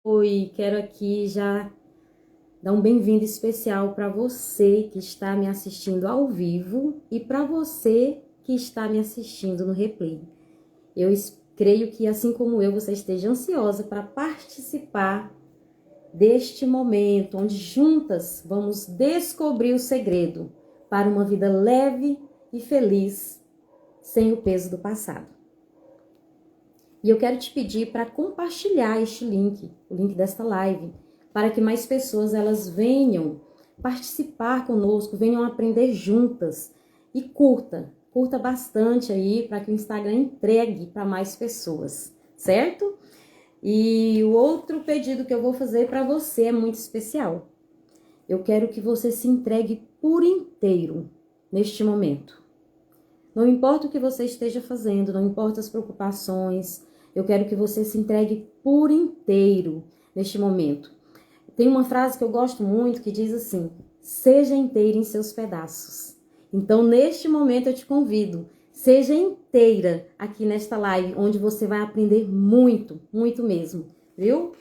Oi, quero aqui já dar um bem-vindo especial para você que está me assistindo ao vivo e para você que está me assistindo no replay. Creio que, assim como eu, você esteja ansiosa para participar deste momento, onde juntas vamos descobrir o segredo para uma vida leve e feliz, sem o peso do passado. E eu quero te pedir para compartilhar este link, o link desta live, para que mais pessoas elas venham participar conosco, venham aprender juntas. E curta bastante aí para que o Instagram entregue para mais pessoas, certo? E o outro pedido que eu vou fazer para você é muito especial. Eu quero que você se entregue por inteiro neste momento. Não importa o que você esteja fazendo, não importa as preocupações, eu quero que você se entregue por inteiro neste momento. Tem uma frase que eu gosto muito que diz assim: seja inteira em seus pedaços. Então, neste momento, eu te convido, seja inteira aqui nesta live, onde você vai aprender muito, muito mesmo, viu?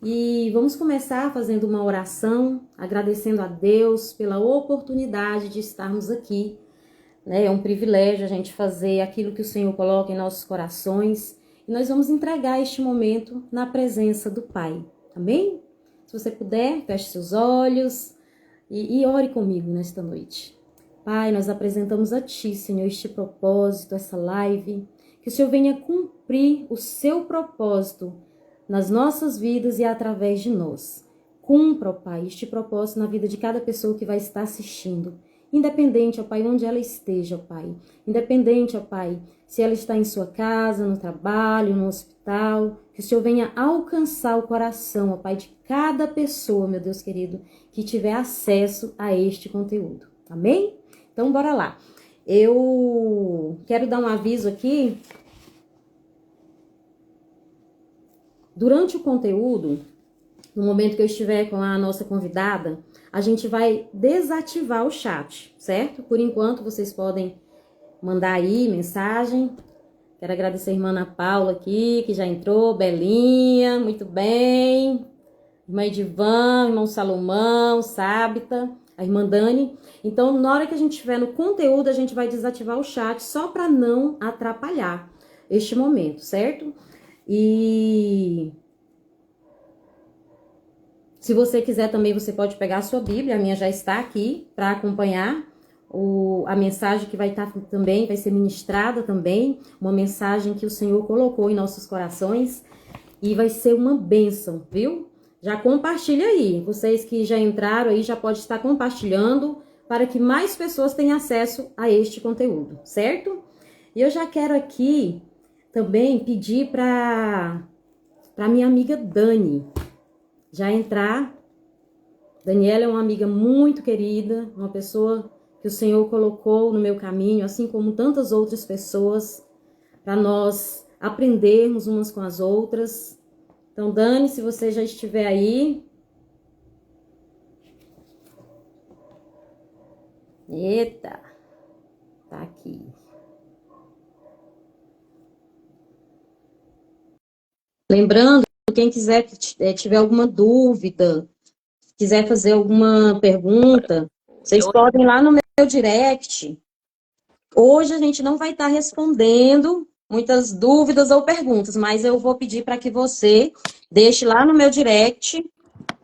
E vamos começar fazendo uma oração, agradecendo a Deus pela oportunidade de estarmos aqui, né? É um privilégio a gente fazer aquilo que o Senhor coloca em nossos corações. E nós vamos entregar este momento na presença do Pai. Amém? Se você puder, feche seus olhos e ore comigo nesta noite. Pai, nós apresentamos a Ti, Senhor, este propósito, essa live. Que o Senhor venha cumprir o seu propósito nas nossas vidas e através de nós. Cumpra, ó Pai, este propósito na vida de cada pessoa que vai estar assistindo. Independente, ó Pai, onde ela esteja, ó Pai. Independente, ó Pai, se ela está em sua casa, no trabalho, no hospital. Que o Senhor venha alcançar o coração, ó Pai, de cada pessoa, meu Deus querido, que tiver acesso a este conteúdo. Amém? Então, bora lá. Eu quero dar um aviso aqui. Durante o conteúdo, no momento que eu estiver com a nossa convidada, a gente vai desativar o chat, certo? Por enquanto, vocês podem mandar aí mensagem. Quero agradecer a irmã Ana Paula aqui, que já entrou, Belinha, muito bem. Irmã Edivan, irmão Salomão, Sábita, a irmã Dani. Então, na hora que a gente estiver no conteúdo, a gente vai desativar o chat só para não atrapalhar este momento, certo? E se você quiser também, você pode pegar a sua Bíblia, a minha já está aqui para acompanhar a mensagem que vai estar também, vai ser ministrada também, uma mensagem que o Senhor colocou em nossos corações e vai ser uma bênção, viu? Já compartilha aí, vocês que já entraram aí já pode estar compartilhando para que mais pessoas tenham acesso a este conteúdo, certo? E eu já quero aqui também pedir para minha amiga Dani já entrar. Daniela é uma amiga muito querida, uma pessoa que o Senhor colocou no meu caminho, assim como tantas outras pessoas, para nós aprendermos umas com as outras. Então, Dani, se você já estiver aí. Eita, tá aqui. Lembrando, quem quiser, tiver alguma dúvida, quiser fazer alguma pergunta, vocês podem ir lá no meu direct. Hoje a gente não vai estar respondendo muitas dúvidas ou perguntas, mas eu vou pedir para que você deixe lá no meu direct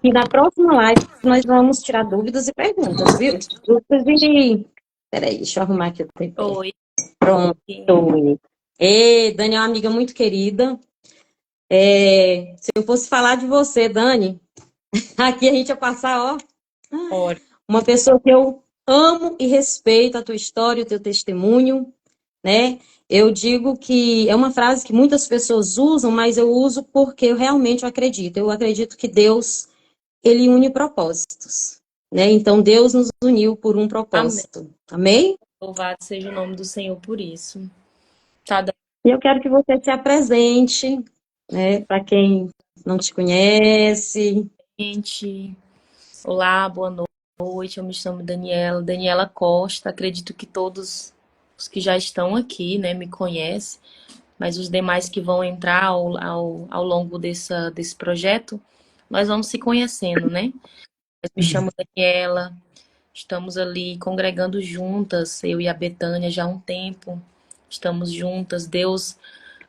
e na próxima live nós vamos tirar dúvidas e perguntas, viu? Peraí, deixa eu arrumar aqui o tripé. Oi. Pronto. E Dani é uma amiga muito querida. Se eu fosse falar de você, Dani, aqui a gente ia passar, ó, uma pessoa que eu amo e respeito a tua história, o teu testemunho, né? Eu digo que é uma frase que muitas pessoas usam, mas eu uso porque eu realmente acredito. Eu acredito que Deus, ele une propósitos, né? Então Deus nos uniu por um propósito. Amém? Louvado seja o nome do Senhor por isso. Tá dando E eu quero que você se apresente, né? Para quem não te conhece. gente. Olá, boa noite. Eu me chamo Daniela Costa. Acredito que todos os que já estão aqui, né, me conhecem, mas os demais que vão entrar ao longo desse projeto, nós vamos se conhecendo, né? Eu me chamo Daniela, estamos ali congregando juntas, eu e a Betânia, já há um tempo. Estamos juntas. Deus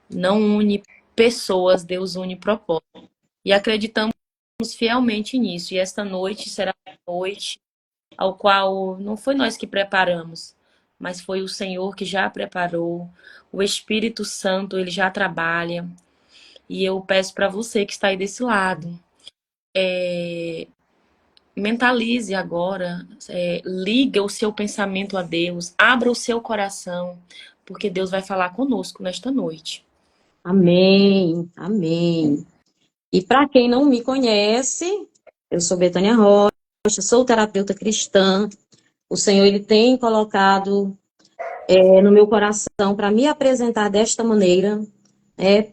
não une pessoas, Deus une propósitos. E acreditamos fielmente nisso. E esta noite será uma noite ao qual não foi nós que preparamos, mas foi o Senhor que já preparou. O Espírito Santo, ele já trabalha. E eu peço para você que está aí desse lado, mentalize agora, liga o seu pensamento a Deus, abra o seu coração, porque Deus vai falar conosco nesta noite. Amém, amém. E para quem não me conhece, eu sou Betânia Rocha, sou terapeuta cristã. O Senhor ele tem colocado no meu coração para me apresentar desta maneira,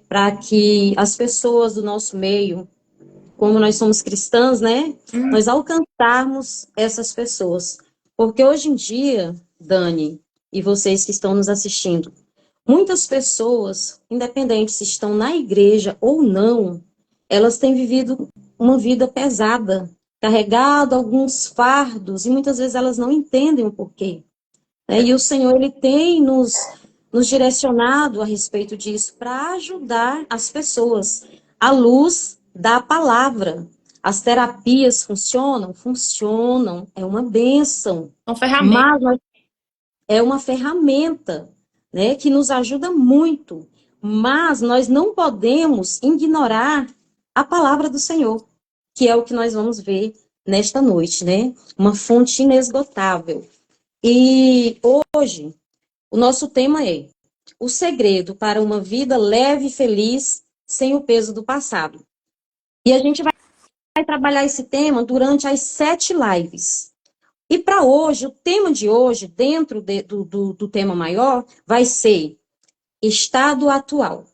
para que as pessoas do nosso meio, como nós somos cristãs, né, nós alcançarmos essas pessoas. Porque hoje em dia, Dani, e vocês que estão nos assistindo, muitas pessoas, independente se estão na igreja ou não, elas têm vivido uma vida pesada, carregado alguns fardos, e muitas vezes elas não entendem o porquê. Né? E o Senhor, ele tem nos direcionado a respeito disso para ajudar as pessoas à luz da palavra. As terapias funcionam? Funcionam, é uma bênção. São ferramentas. Mas é uma ferramenta, né, que nos ajuda muito. Mas nós não podemos ignorar a palavra do Senhor, que é o que nós vamos ver nesta noite, né? Uma fonte inesgotável. E hoje, o nosso tema é o segredo para uma vida leve e feliz sem o peso do passado. E a gente vai trabalhar esse tema durante as 7 lives. E para hoje, o tema de hoje, dentro do tema maior, vai ser estado atual,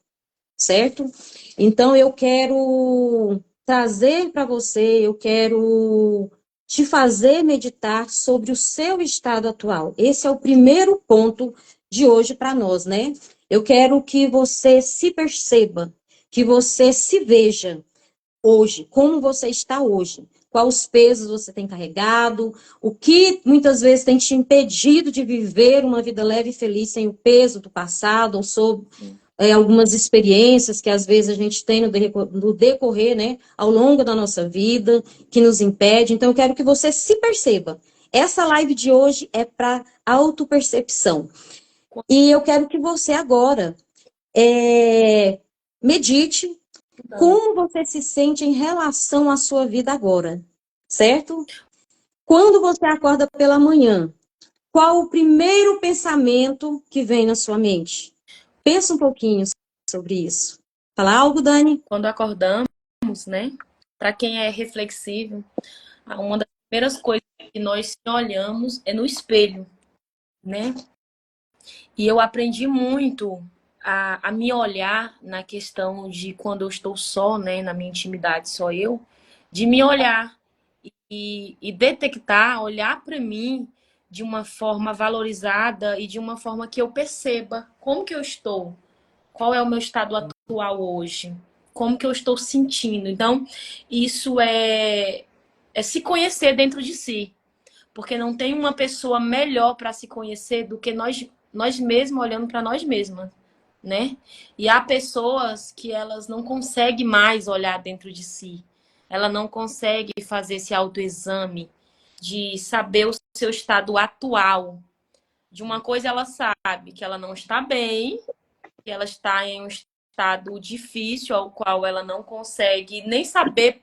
certo? Então, eu quero trazer para você, eu quero te fazer meditar sobre o seu estado atual. Esse é o primeiro ponto de hoje para nós, né? Eu quero que você se perceba, que você se veja hoje, como você está hoje, quais pesos você tem carregado, o que muitas vezes tem te impedido de viver uma vida leve e feliz sem o peso do passado, ou sobre algumas experiências que às vezes a gente tem no decorrer, né, ao longo da nossa vida, que nos impede. Então, eu quero que você se perceba. Essa live de hoje é para autopercepção. E eu quero que você agora medite como você se sente em relação à sua vida agora, certo? Quando você acorda pela manhã, qual o primeiro pensamento que vem na sua mente? Pensa um pouquinho sobre isso. Fala algo, Dani? Quando acordamos, né? Para quem é reflexivo, uma das primeiras coisas que nós olhamos é no espelho, né? E eu aprendi muito a me olhar na questão de quando eu estou só, né? Na minha intimidade, só eu, de me olhar e detectar, olhar para mim de uma forma valorizada e de uma forma que eu perceba como que eu estou, qual é o meu estado atual hoje, como que eu estou sentindo. Então, isso é se conhecer dentro de si, porque não tem uma pessoa melhor para se conhecer do que nós mesmos olhando para nós mesmas, né? E há pessoas que elas não conseguem mais olhar dentro de si. Ela não consegue fazer esse autoexame de saber o seu estado atual. De uma coisa ela sabe que ela não está bem, que ela está em um estado difícil, ao qual ela não consegue nem saber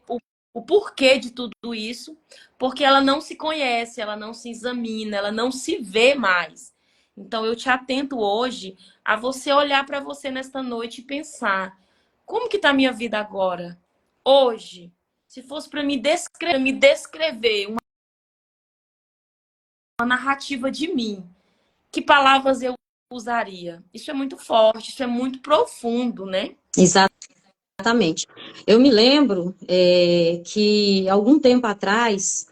o porquê de tudo isso, porque ela não se conhece, ela não se examina, ela não se vê mais. Então eu te atento hoje a você olhar para você nesta noite e pensar: como que está a minha vida agora? Hoje, se fosse para me descrever uma narrativa de mim, que palavras eu usaria? Isso é muito forte, isso é muito profundo, né? Exatamente. Eu me lembro que algum tempo atrás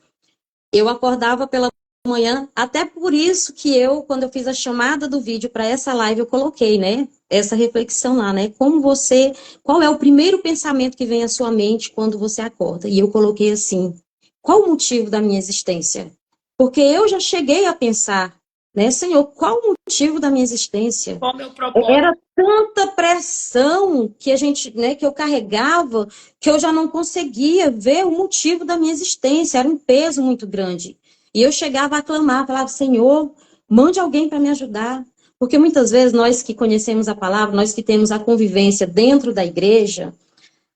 eu acordava pela manhã, até por isso que eu, quando eu fiz a chamada do vídeo para essa live, eu coloquei, né, essa reflexão lá, né, qual é o primeiro pensamento que vem à sua mente quando você acorda? E eu coloquei assim, qual o motivo da minha existência? Porque eu já cheguei a pensar, né, Senhor, qual o motivo da minha existência? Qual é o meu propósito? Era tanta pressão que a gente, né, que eu carregava, que eu já não conseguia ver o motivo da minha existência, era um peso muito grande. E eu chegava a clamar, falava, Senhor, mande alguém para me ajudar. Porque muitas vezes nós que conhecemos a palavra, nós que temos a convivência dentro da igreja,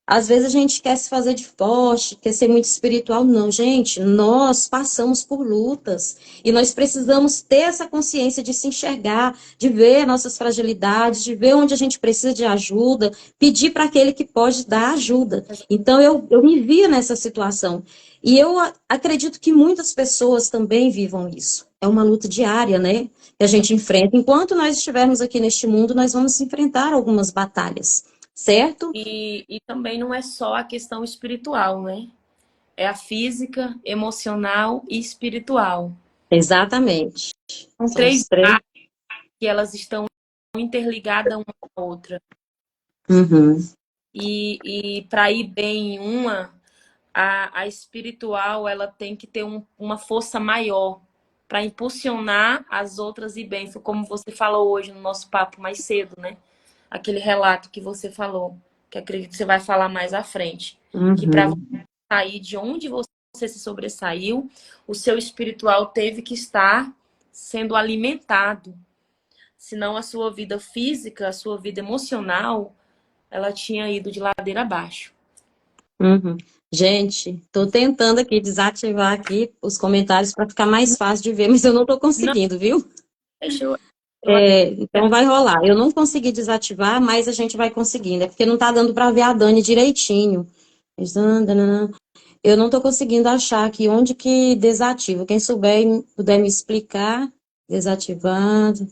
às vezes a gente quer se fazer de forte, quer ser muito espiritual. Não, gente, nós passamos por lutas e nós precisamos ter essa consciência de se enxergar, de ver nossas fragilidades, de ver onde a gente precisa de ajuda, pedir para aquele que pode dar ajuda. Então, eu me via nessa situação. E eu acredito que muitas pessoas também vivam isso. É uma luta diária, né? Que a gente enfrenta. Enquanto nós estivermos aqui neste mundo, nós vamos enfrentar algumas batalhas. Certo? E também não é só a questão espiritual, né? É a física, emocional e espiritual. Exatamente. São São três os três. áreas que elas estão interligadas uma com a outra. Uhum. E para ir bem em uma, a espiritual ela tem que ter uma força maior para impulsionar as outras ir bem. Foi como você falou hoje no nosso papo mais cedo, né? Aquele relato que você falou, que acredito que você vai falar mais à frente. Que para você Uhum. sair de onde você se sobressaiu, o seu espiritual teve que estar sendo alimentado. Senão a sua vida física, a sua vida emocional, ela tinha ido de ladeira abaixo. Uhum. Gente, estou tentando aqui desativar aqui os comentários para ficar mais fácil de ver, mas eu não estou Não, conseguindo, viu? deixa eu. Então vai rolar. Eu não consegui desativar, mas a gente vai conseguindo. É porque não está dando para ver a Dani direitinho. Eu não estou conseguindo achar aqui onde que desativa. Quem souber e puder me explicar, desativando.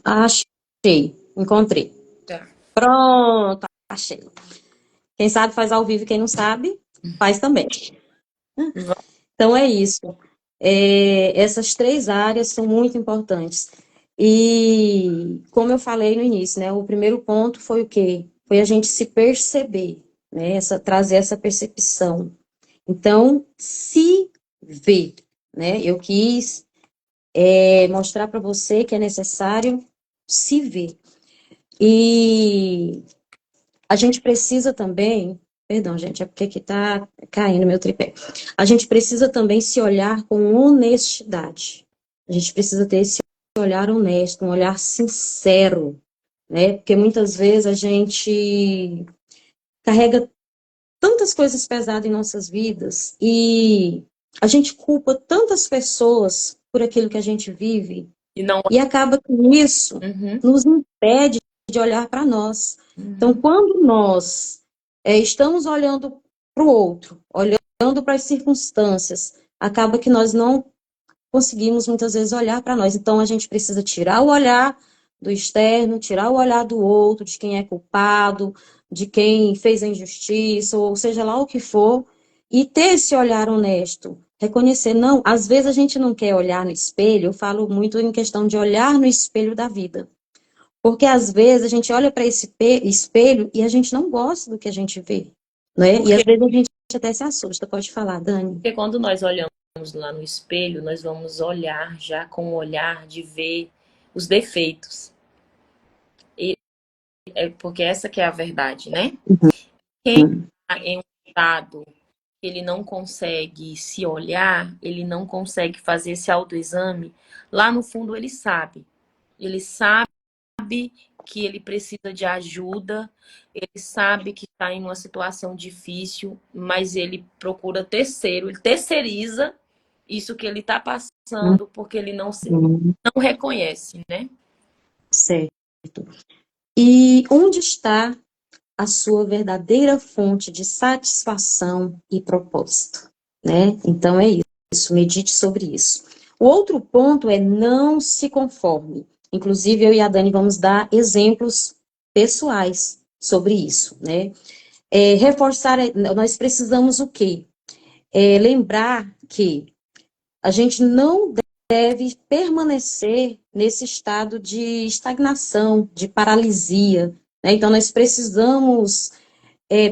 Achei, encontrei. Tá. Pronto, achei. Quem sabe faz ao vivo, quem não sabe, faz também. Então é isso. Essas três áreas são muito importantes. E como eu falei no início, né, o primeiro ponto foi o quê? Foi a gente se perceber, né, trazer essa percepção. Então, se ver, né? Eu quis mostrar para você que é necessário se ver. E a gente precisa também, perdão, gente, é porque aqui tá caindo meu tripé. A gente precisa também se olhar com honestidade. A gente precisa ter esse olhar honesto, um olhar sincero, né? Porque muitas vezes a gente carrega tantas coisas pesadas em nossas vidas e a gente culpa tantas pessoas por aquilo que a gente vive E não. e acaba que isso Uhum, nos impede de olhar para nós. Então, uhum. quando nós estamos olhando para o outro, olhando para as circunstâncias, acaba que nós não conseguimos muitas vezes olhar para nós. Então, a gente precisa tirar o olhar do externo, tirar o olhar do outro, de quem é culpado, de quem fez a injustiça, ou seja lá o que for, e ter esse olhar honesto. Reconhecer, não, às vezes a gente não quer olhar no espelho, eu falo muito em questão de olhar no espelho da vida. Porque às vezes a gente olha para esse espelho e a gente não gosta do que a gente vê, né? E às Porque, vezes a gente até se assusta. Pode falar, Dani. porque quando nós olhamos lá no espelho, nós vamos olhar já com o olhar de ver os defeitos. E porque essa que é a verdade, né? Quem está em um estado que ele não consegue se olhar, ele não consegue fazer esse autoexame, lá no fundo ele sabe. Ele sabe que ele precisa de ajuda, ele sabe que está em uma situação difícil, mas ele procura terceiro, ele terceiriza isso que ele está passando porque ele não reconhece, né? Certo. E onde está a sua verdadeira fonte de satisfação e propósito, né? Então é isso, medite sobre isso. O outro ponto é não se conforme. Inclusive, eu e a Dani vamos dar exemplos pessoais sobre isso, né? Reforçar, nós precisamos o quê? Lembrar que a gente não deve permanecer nesse estado de estagnação, de paralisia, né? Então, nós precisamos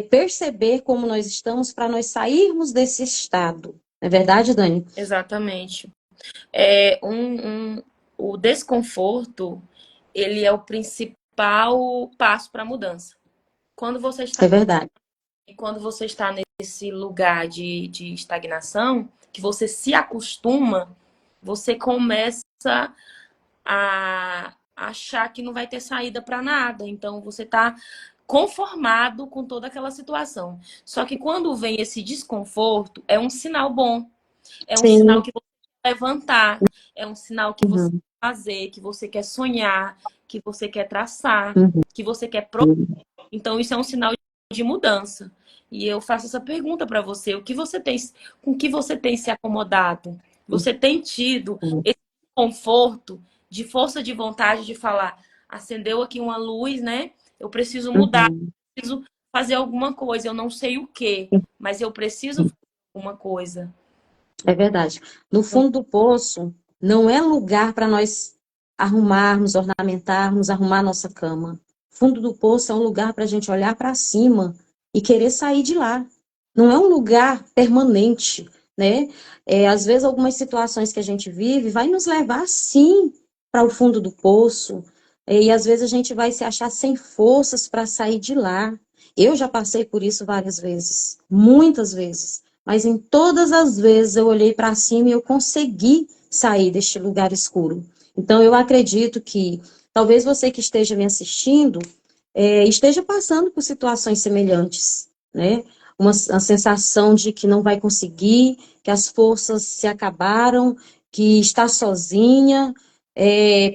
perceber como nós estamos para nós sairmos desse estado. Não é verdade, Dani? Exatamente. É o desconforto, ele é o principal passo para a mudança. Quando você É está, verdade. quando você está nesse lugar de estagnação, que você se acostuma, você começa a achar que não vai ter saída para nada. Então você está conformado com toda aquela situação. Só que quando vem esse desconforto, é um sinal bom. É um sinal Sim. que você quer levantar, é um sinal que você Uhum. quer fazer, que você quer sonhar, que você quer traçar, Uhum. que você quer. Então, isso é um sinal de mudança. E eu faço essa pergunta para você: o que você tem, com que você tem se acomodado? Você tem tido esse conforto de força de vontade de falar, acendeu aqui uma luz, né? Eu preciso mudar, Uhum. preciso fazer alguma coisa, eu não sei o quê, mas eu preciso fazer alguma coisa. É verdade. No fundo do poço, não é lugar para nós arrumarmos, ornamentarmos, arrumar nossa cama. Fundo do poço é um lugar para a gente olhar para cima e querer sair de lá. Não é um lugar permanente, né? Às vezes, algumas situações que a gente vive vai nos levar, sim, para o fundo do poço. E às vezes a gente vai se achar sem forças para sair de lá. Eu já passei por isso várias vezes, muitas vezes. Mas em todas as vezes eu olhei para cima e eu consegui sair deste lugar escuro. Então eu acredito que talvez você que esteja me assistindo esteja passando por situações semelhantes, né? Uma sensação de que não vai conseguir, que as forças se acabaram, que está sozinha,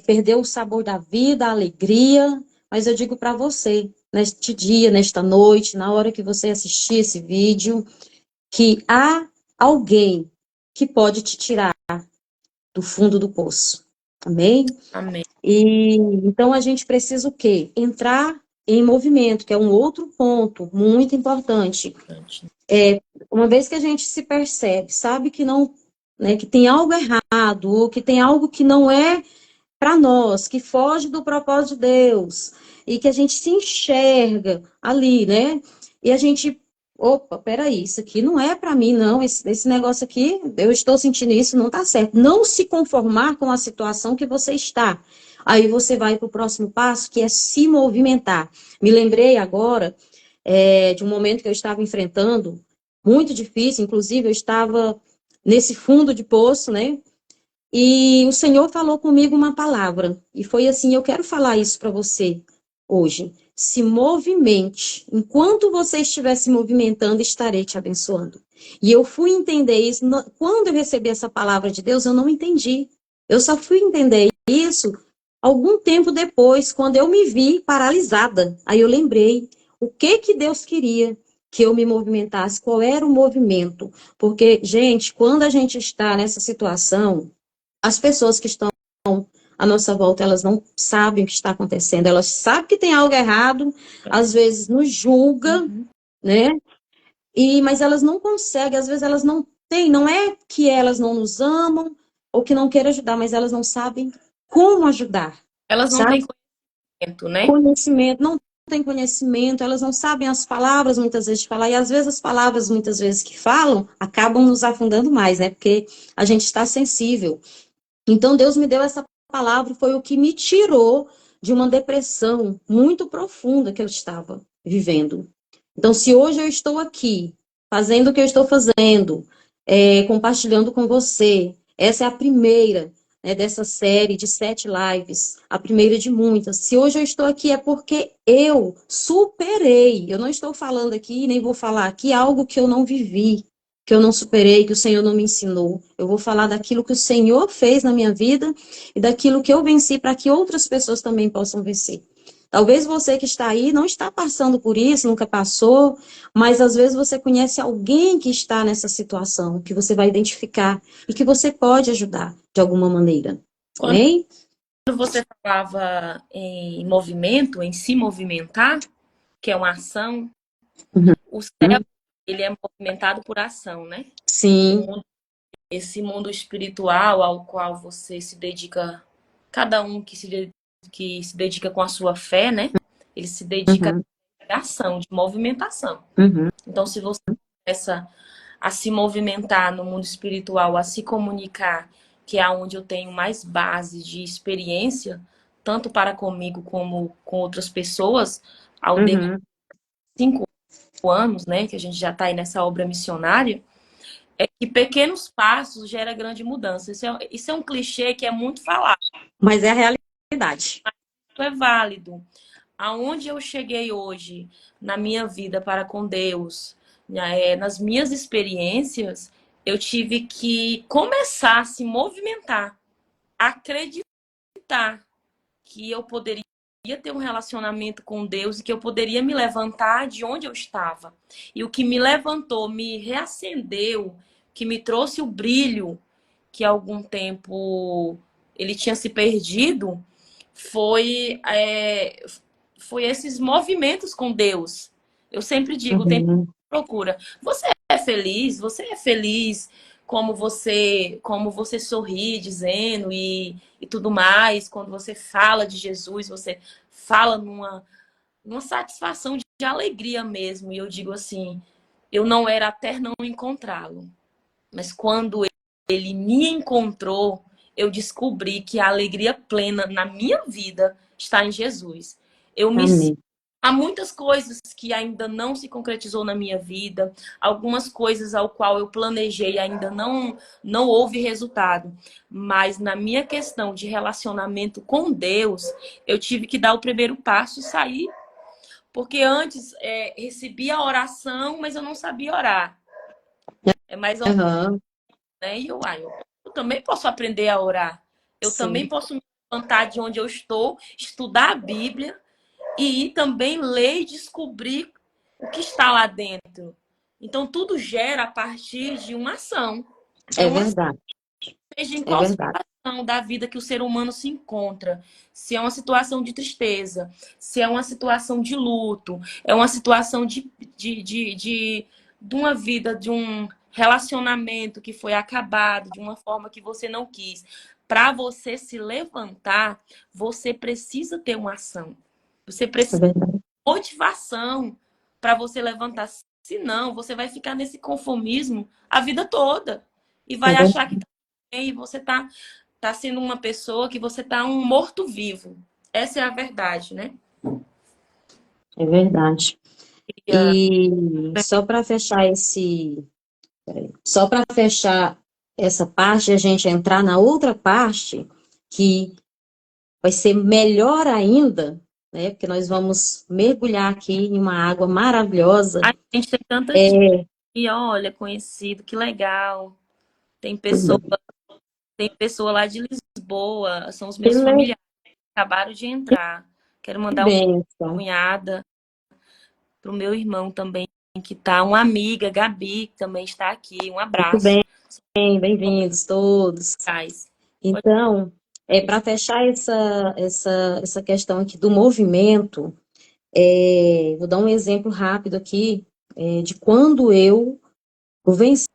perdeu o sabor da vida, a alegria. Mas eu digo para você, neste dia, nesta noite, na hora que você assistir esse vídeo, que há alguém que pode te tirar do fundo do poço. Amém? Amém. E então a gente precisa o quê? Entrar em movimento, que é um outro ponto muito importante. Uma vez que a gente se percebe, sabe que não, né, que tem algo errado, ou que tem algo que não é para nós, que foge do propósito de Deus, e que a gente se enxerga ali, né? E a gente, opa, peraí, isso aqui não é para mim, não, esse negócio aqui, eu estou sentindo isso, não está certo. Não se conformar com a situação que você está. Aí você vai para o próximo passo, que é se movimentar. Me lembrei agora de um momento que eu estava enfrentando, muito difícil, inclusive eu estava nesse fundo de poço, né? E o Senhor falou comigo uma palavra, e foi assim: eu quero falar isso para você hoje. Se movimente. Enquanto você estiver se movimentando, estarei te abençoando. E eu fui entender isso. Quando eu recebi essa palavra de Deus, eu não entendi. Eu só fui entender isso algum tempo depois, quando eu me vi paralisada. Aí eu lembrei o que Deus queria que eu me movimentasse, qual era o movimento. Porque, gente, quando a gente está nessa situação, as pessoas que estão à nossa volta, elas não sabem o que está acontecendo, elas sabem que tem algo errado, às vezes nos julga, Uhum. né? Mas elas não conseguem, às vezes elas não têm, não é que elas não nos amam ou que não queiram ajudar, mas elas não sabem como ajudar, Elas não têm sabe? conhecimento, né? Conhecimento, não tem conhecimento, elas não sabem as palavras muitas vezes de falar, e às vezes as palavras muitas vezes que falam acabam nos afundando mais, né? Porque a gente está sensível. Então, Deus me deu essa palavra, foi o que me tirou de uma depressão muito profunda que eu estava vivendo. Então, se hoje eu estou aqui, fazendo o que eu estou fazendo, compartilhando com você, essa é a primeira, né, dessa série de 7 lives, a primeira de muitas. Se hoje eu estou aqui é porque eu superei. Eu não estou falando aqui, nem vou falar aqui algo que eu não vivi, que eu não superei, que o Senhor não me ensinou. Eu vou falar daquilo que o Senhor fez na minha vida e daquilo que eu venci para que outras pessoas também possam vencer. Talvez você que está aí não está passando por isso, nunca passou, mas às vezes você conhece alguém que está nessa situação, que você vai identificar e que você pode ajudar de alguma maneira. Quando Amém? você falava em movimento, em se movimentar, que é uma ação, Uhum. o céu, ele é movimentado por ação, né? O Sim. mundo esse mundo espiritual ao qual você se dedica, cada um que se dedica com a sua fé, né? Ele se dedica Uhum, a ação, de movimentação. uhum, Então, se você começa a se movimentar no mundo espiritual, a se comunicar, que é onde eu tenho mais base de experiência, tanto para comigo como com outras pessoas, ao decorrer uhum. de 5 anos, né, que a gente já está aí nessa obra missionária, é que pequenos passos geram grande mudança. Isso é um clichê que é muito falado, Mas é a realidade. isso é válido. Aonde eu cheguei hoje na minha vida para com Deus, né, nas minhas experiências, eu tive que começar a se movimentar, acreditar que eu poderia ter um relacionamento com Deus e que eu poderia me levantar de onde eu estava. E o que me levantou, me reacendeu, que me trouxe o brilho que há algum tempo ele tinha se perdido, foi, foi esses movimentos com Deus. Eu sempre digo, tem Uhum. procura. Você é feliz? Você é feliz como você sorri dizendo e tudo mais, quando você fala de Jesus, você fala numa satisfação de alegria mesmo. E eu digo assim, eu não era até não encontrá-lo. Mas quando ele me encontrou, eu descobri que a alegria plena na minha vida está em Jesus. Eu me Amém. Há muitas coisas que ainda não se concretizou na minha vida, algumas coisas ao qual eu planejei ainda não houve resultado, mas na minha questão de relacionamento com Deus, eu tive que dar o primeiro passo e sair, porque antes recebia a oração, mas eu não sabia orar. É mais ou menos, Aham, né? Eu também posso aprender a orar. Eu também sim, posso me levantar de onde eu estou, estudar a Bíblia e ir também ler e descobrir o que está lá dentro. Então, tudo gera a partir de uma ação. É é uma verdade, seja em é qual verdade. situação da vida que o ser humano se encontra. Se é uma situação de tristeza, se é uma situação de luto, é uma situação de uma vida, de um relacionamento que foi acabado de uma forma que você não quis. Para você se levantar, você precisa ter uma ação. Você É precisa verdade, de motivação para você levantar. Senão, você vai ficar nesse conformismo a vida toda. E é vai achar que verdade, tá bem, e você tá sendo uma pessoa que você tá um morto-vivo. Essa é a verdade, né? é verdade. E, E só para fechar essa parte, a gente entrar na outra parte, que vai ser melhor ainda, né? Porque nós vamos mergulhar aqui em uma água maravilhosa. a gente tem tanta gente É, que, olha, conhecido, que legal. Tem pessoa, tem pessoa lá de Lisboa, são os que meus familiares que acabaram de entrar. Quero mandar um bênção. cunhada pro meu irmão também, que tá, uma amiga, Gabi, que também está aqui. Um Muito abraço. bem, bem-vindos todos. Pode Então, ir. para fechar essa questão aqui do movimento, vou dar um exemplo rápido aqui, de quando eu venci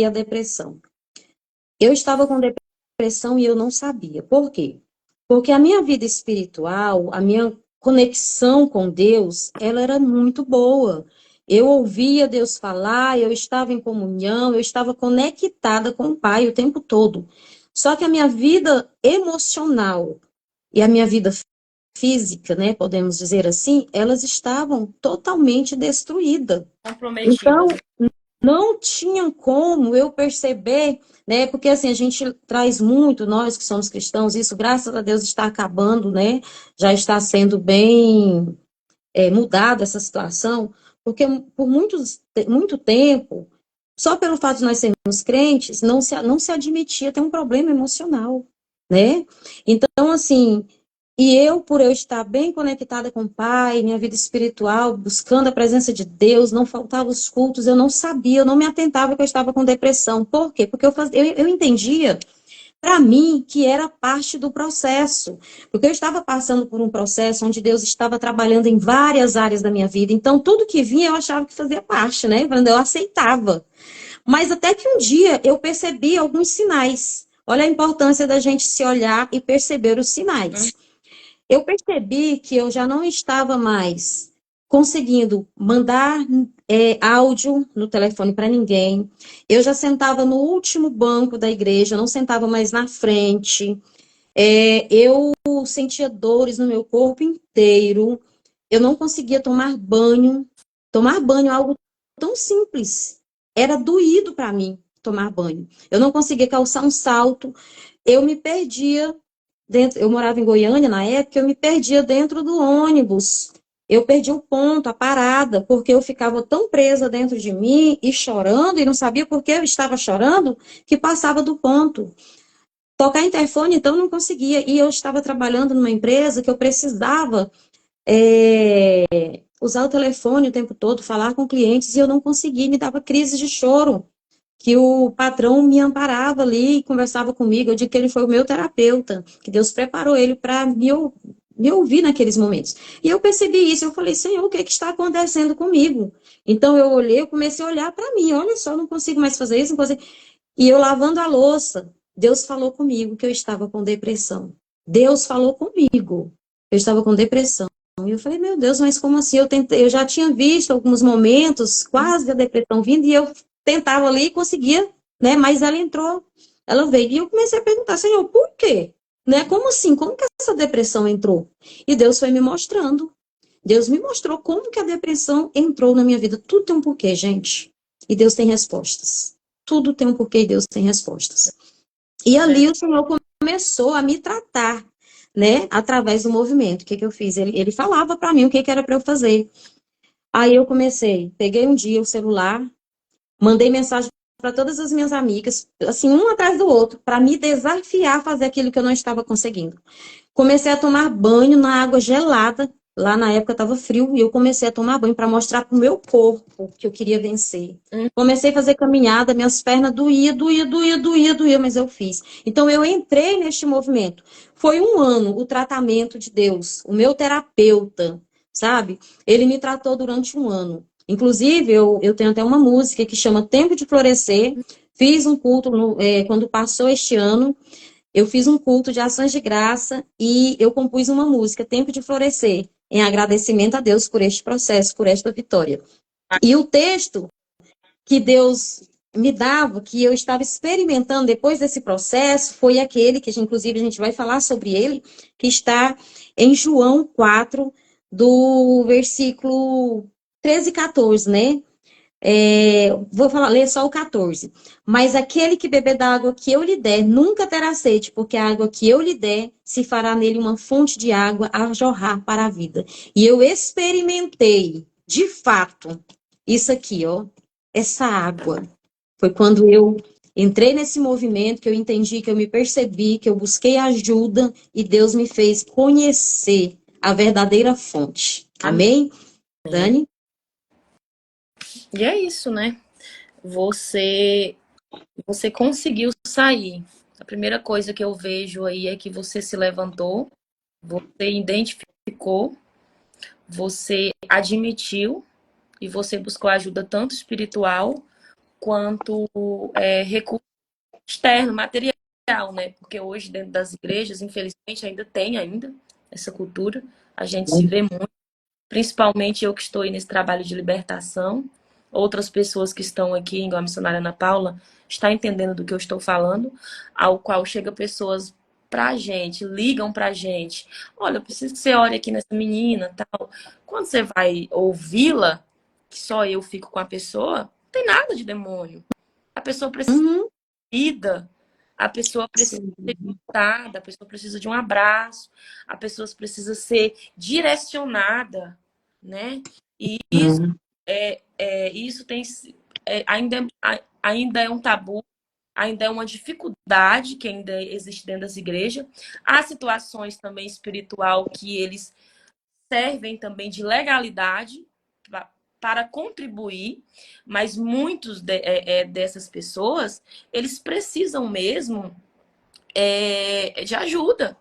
a depressão. Eu estava com depressão e eu não sabia. Por quê? Porque a minha vida espiritual, a minha conexão com Deus, ela era muito boa. Eu ouvia Deus falar, eu estava em comunhão, eu estava conectada com o Pai o tempo todo. Só que a minha vida emocional e a minha vida física, né, podemos dizer assim, elas estavam totalmente destruídas. Comprometidas. Então, não tinha como eu perceber, né? Porque assim, a gente traz muito, nós que somos cristãos, isso, graças a Deus, está acabando, né? Já está sendo bem mudado essa situação, porque por muito tempo, só pelo fato de nós sermos crentes, não se admitia ter um problema emocional, né? Então, assim, e eu, por eu estar bem conectada com o Pai, minha vida espiritual, buscando a presença de Deus, não faltava os cultos, eu não sabia, eu não me atentava que eu estava com depressão. Por quê? Porque eu entendia, para mim, que era parte do processo. Porque eu estava passando por um processo onde Deus estava trabalhando em várias áreas da minha vida. Então, tudo que vinha, eu achava que fazia parte, né? Eu aceitava. Mas até que um dia eu percebi alguns sinais. Olha a importância da gente se olhar e perceber os sinais. Eu percebi que eu já não estava mais conseguindo mandar áudio no telefone para ninguém. Eu já sentava no último banco da igreja, não sentava mais na frente. Eu sentia dores no meu corpo inteiro. Eu não conseguia tomar banho. Tomar banho é algo tão simples. Era doído para mim tomar banho. Eu não conseguia calçar um salto. Eu me perdia dentro. Eu morava em Goiânia na época, eu me perdia dentro do ônibus. Eu perdi o ponto, a parada, porque eu ficava tão presa dentro de mim e chorando, e não sabia por que eu estava chorando, que passava do ponto. Tocar interfone, então, não conseguia. E eu estava trabalhando numa empresa que eu precisava usar o telefone o tempo todo, falar com clientes, e eu não conseguia, me dava crise de choro, que o patrão me amparava ali e conversava comigo. Eu digo que ele foi o meu terapeuta, que Deus preparou ele para me ouvir naqueles momentos. E eu percebi isso, eu falei, Senhor, o que, é que está acontecendo comigo? Então eu olhei, eu comecei a olhar para mim, olha só, eu não consigo mais fazer isso, não consigo. E eu lavando a louça, Deus falou comigo que eu estava com depressão. Deus falou comigo, eu estava com depressão. E eu falei, meu Deus, mas como assim? Eu já tinha visto alguns momentos, quase a depressão vindo, e eu tentava ali e conseguia, né? Mas ela entrou, ela veio. E eu comecei a perguntar, Senhor, por quê? Né? Como assim? Como que essa depressão entrou? E Deus foi me mostrando. Deus me mostrou como que a depressão entrou na minha vida. Tudo tem um porquê, gente. E Deus tem respostas. Tudo tem um porquê e Deus tem respostas. E É ali verdade. o Senhor começou a me tratar, né? Através do movimento. O que que eu fiz? Ele falava para mim o que que era para eu fazer. Aí eu comecei, peguei um dia o celular, mandei mensagem para todas as minhas amigas, assim, um atrás do outro, para me desafiar a fazer aquilo que eu não estava conseguindo. Comecei a tomar banho na água gelada. Lá na época estava frio e eu comecei a tomar banho para mostrar para o meu corpo que eu queria vencer. Hum, Comecei a fazer caminhada, minhas pernas doía, mas eu fiz. Então eu entrei neste movimento. Foi um ano o tratamento de Deus, o meu terapeuta, sabe? Ele me tratou durante um ano. Inclusive, eu tenho até uma música que chama Tempo de Florescer. Fiz um culto quando passou este ano. Eu fiz um culto de ações de graça e eu compus uma música, Tempo de Florescer, em agradecimento a Deus por este processo, por esta vitória. E o texto que Deus me dava, que eu estava experimentando depois desse processo, foi aquele que, inclusive, a gente vai falar sobre ele, que está em João 4, do versículo 13 e 14, né? Ler só o 14. Mas aquele que beber da água que eu lhe der, nunca terá sede, porque a água que eu lhe der se fará nele uma fonte de água a jorrar para a vida. E eu experimentei, de fato, isso aqui, ó, essa água. Foi quando eu entrei nesse movimento, que eu entendi, que eu me percebi, que eu busquei ajuda e Deus me fez conhecer a verdadeira fonte. Amém? amém. Dani? E é isso, né? Você, você conseguiu sair. A primeira coisa que eu vejo aí é que você se levantou, você identificou, você admitiu e você buscou ajuda tanto espiritual quanto recurso externo, material, né? Porque hoje dentro das igrejas, infelizmente, ainda essa cultura. A gente se vê muito, principalmente eu que estou aí nesse trabalho de libertação. Outras pessoas que estão aqui, igual a missionária Ana Paula, está entendendo do que eu estou falando, ao qual chega pessoas pra gente, ligam pra gente. Olha, eu preciso que você olhe aqui nessa menina, tal. Quando você vai ouvi-la, que só eu fico com a pessoa, não tem nada de demônio. A pessoa precisa Uhum. de vida, a pessoa precisa Sim. ser escutada, a pessoa precisa de um abraço, a pessoa precisa ser direcionada, né? E isso Uhum. isso tem ainda é um tabu, ainda é uma dificuldade que ainda existe dentro das igrejas. Há situações também espiritual que eles servem também de legalidade para contribuir, mas muitos dessas pessoas, eles precisam mesmo de ajuda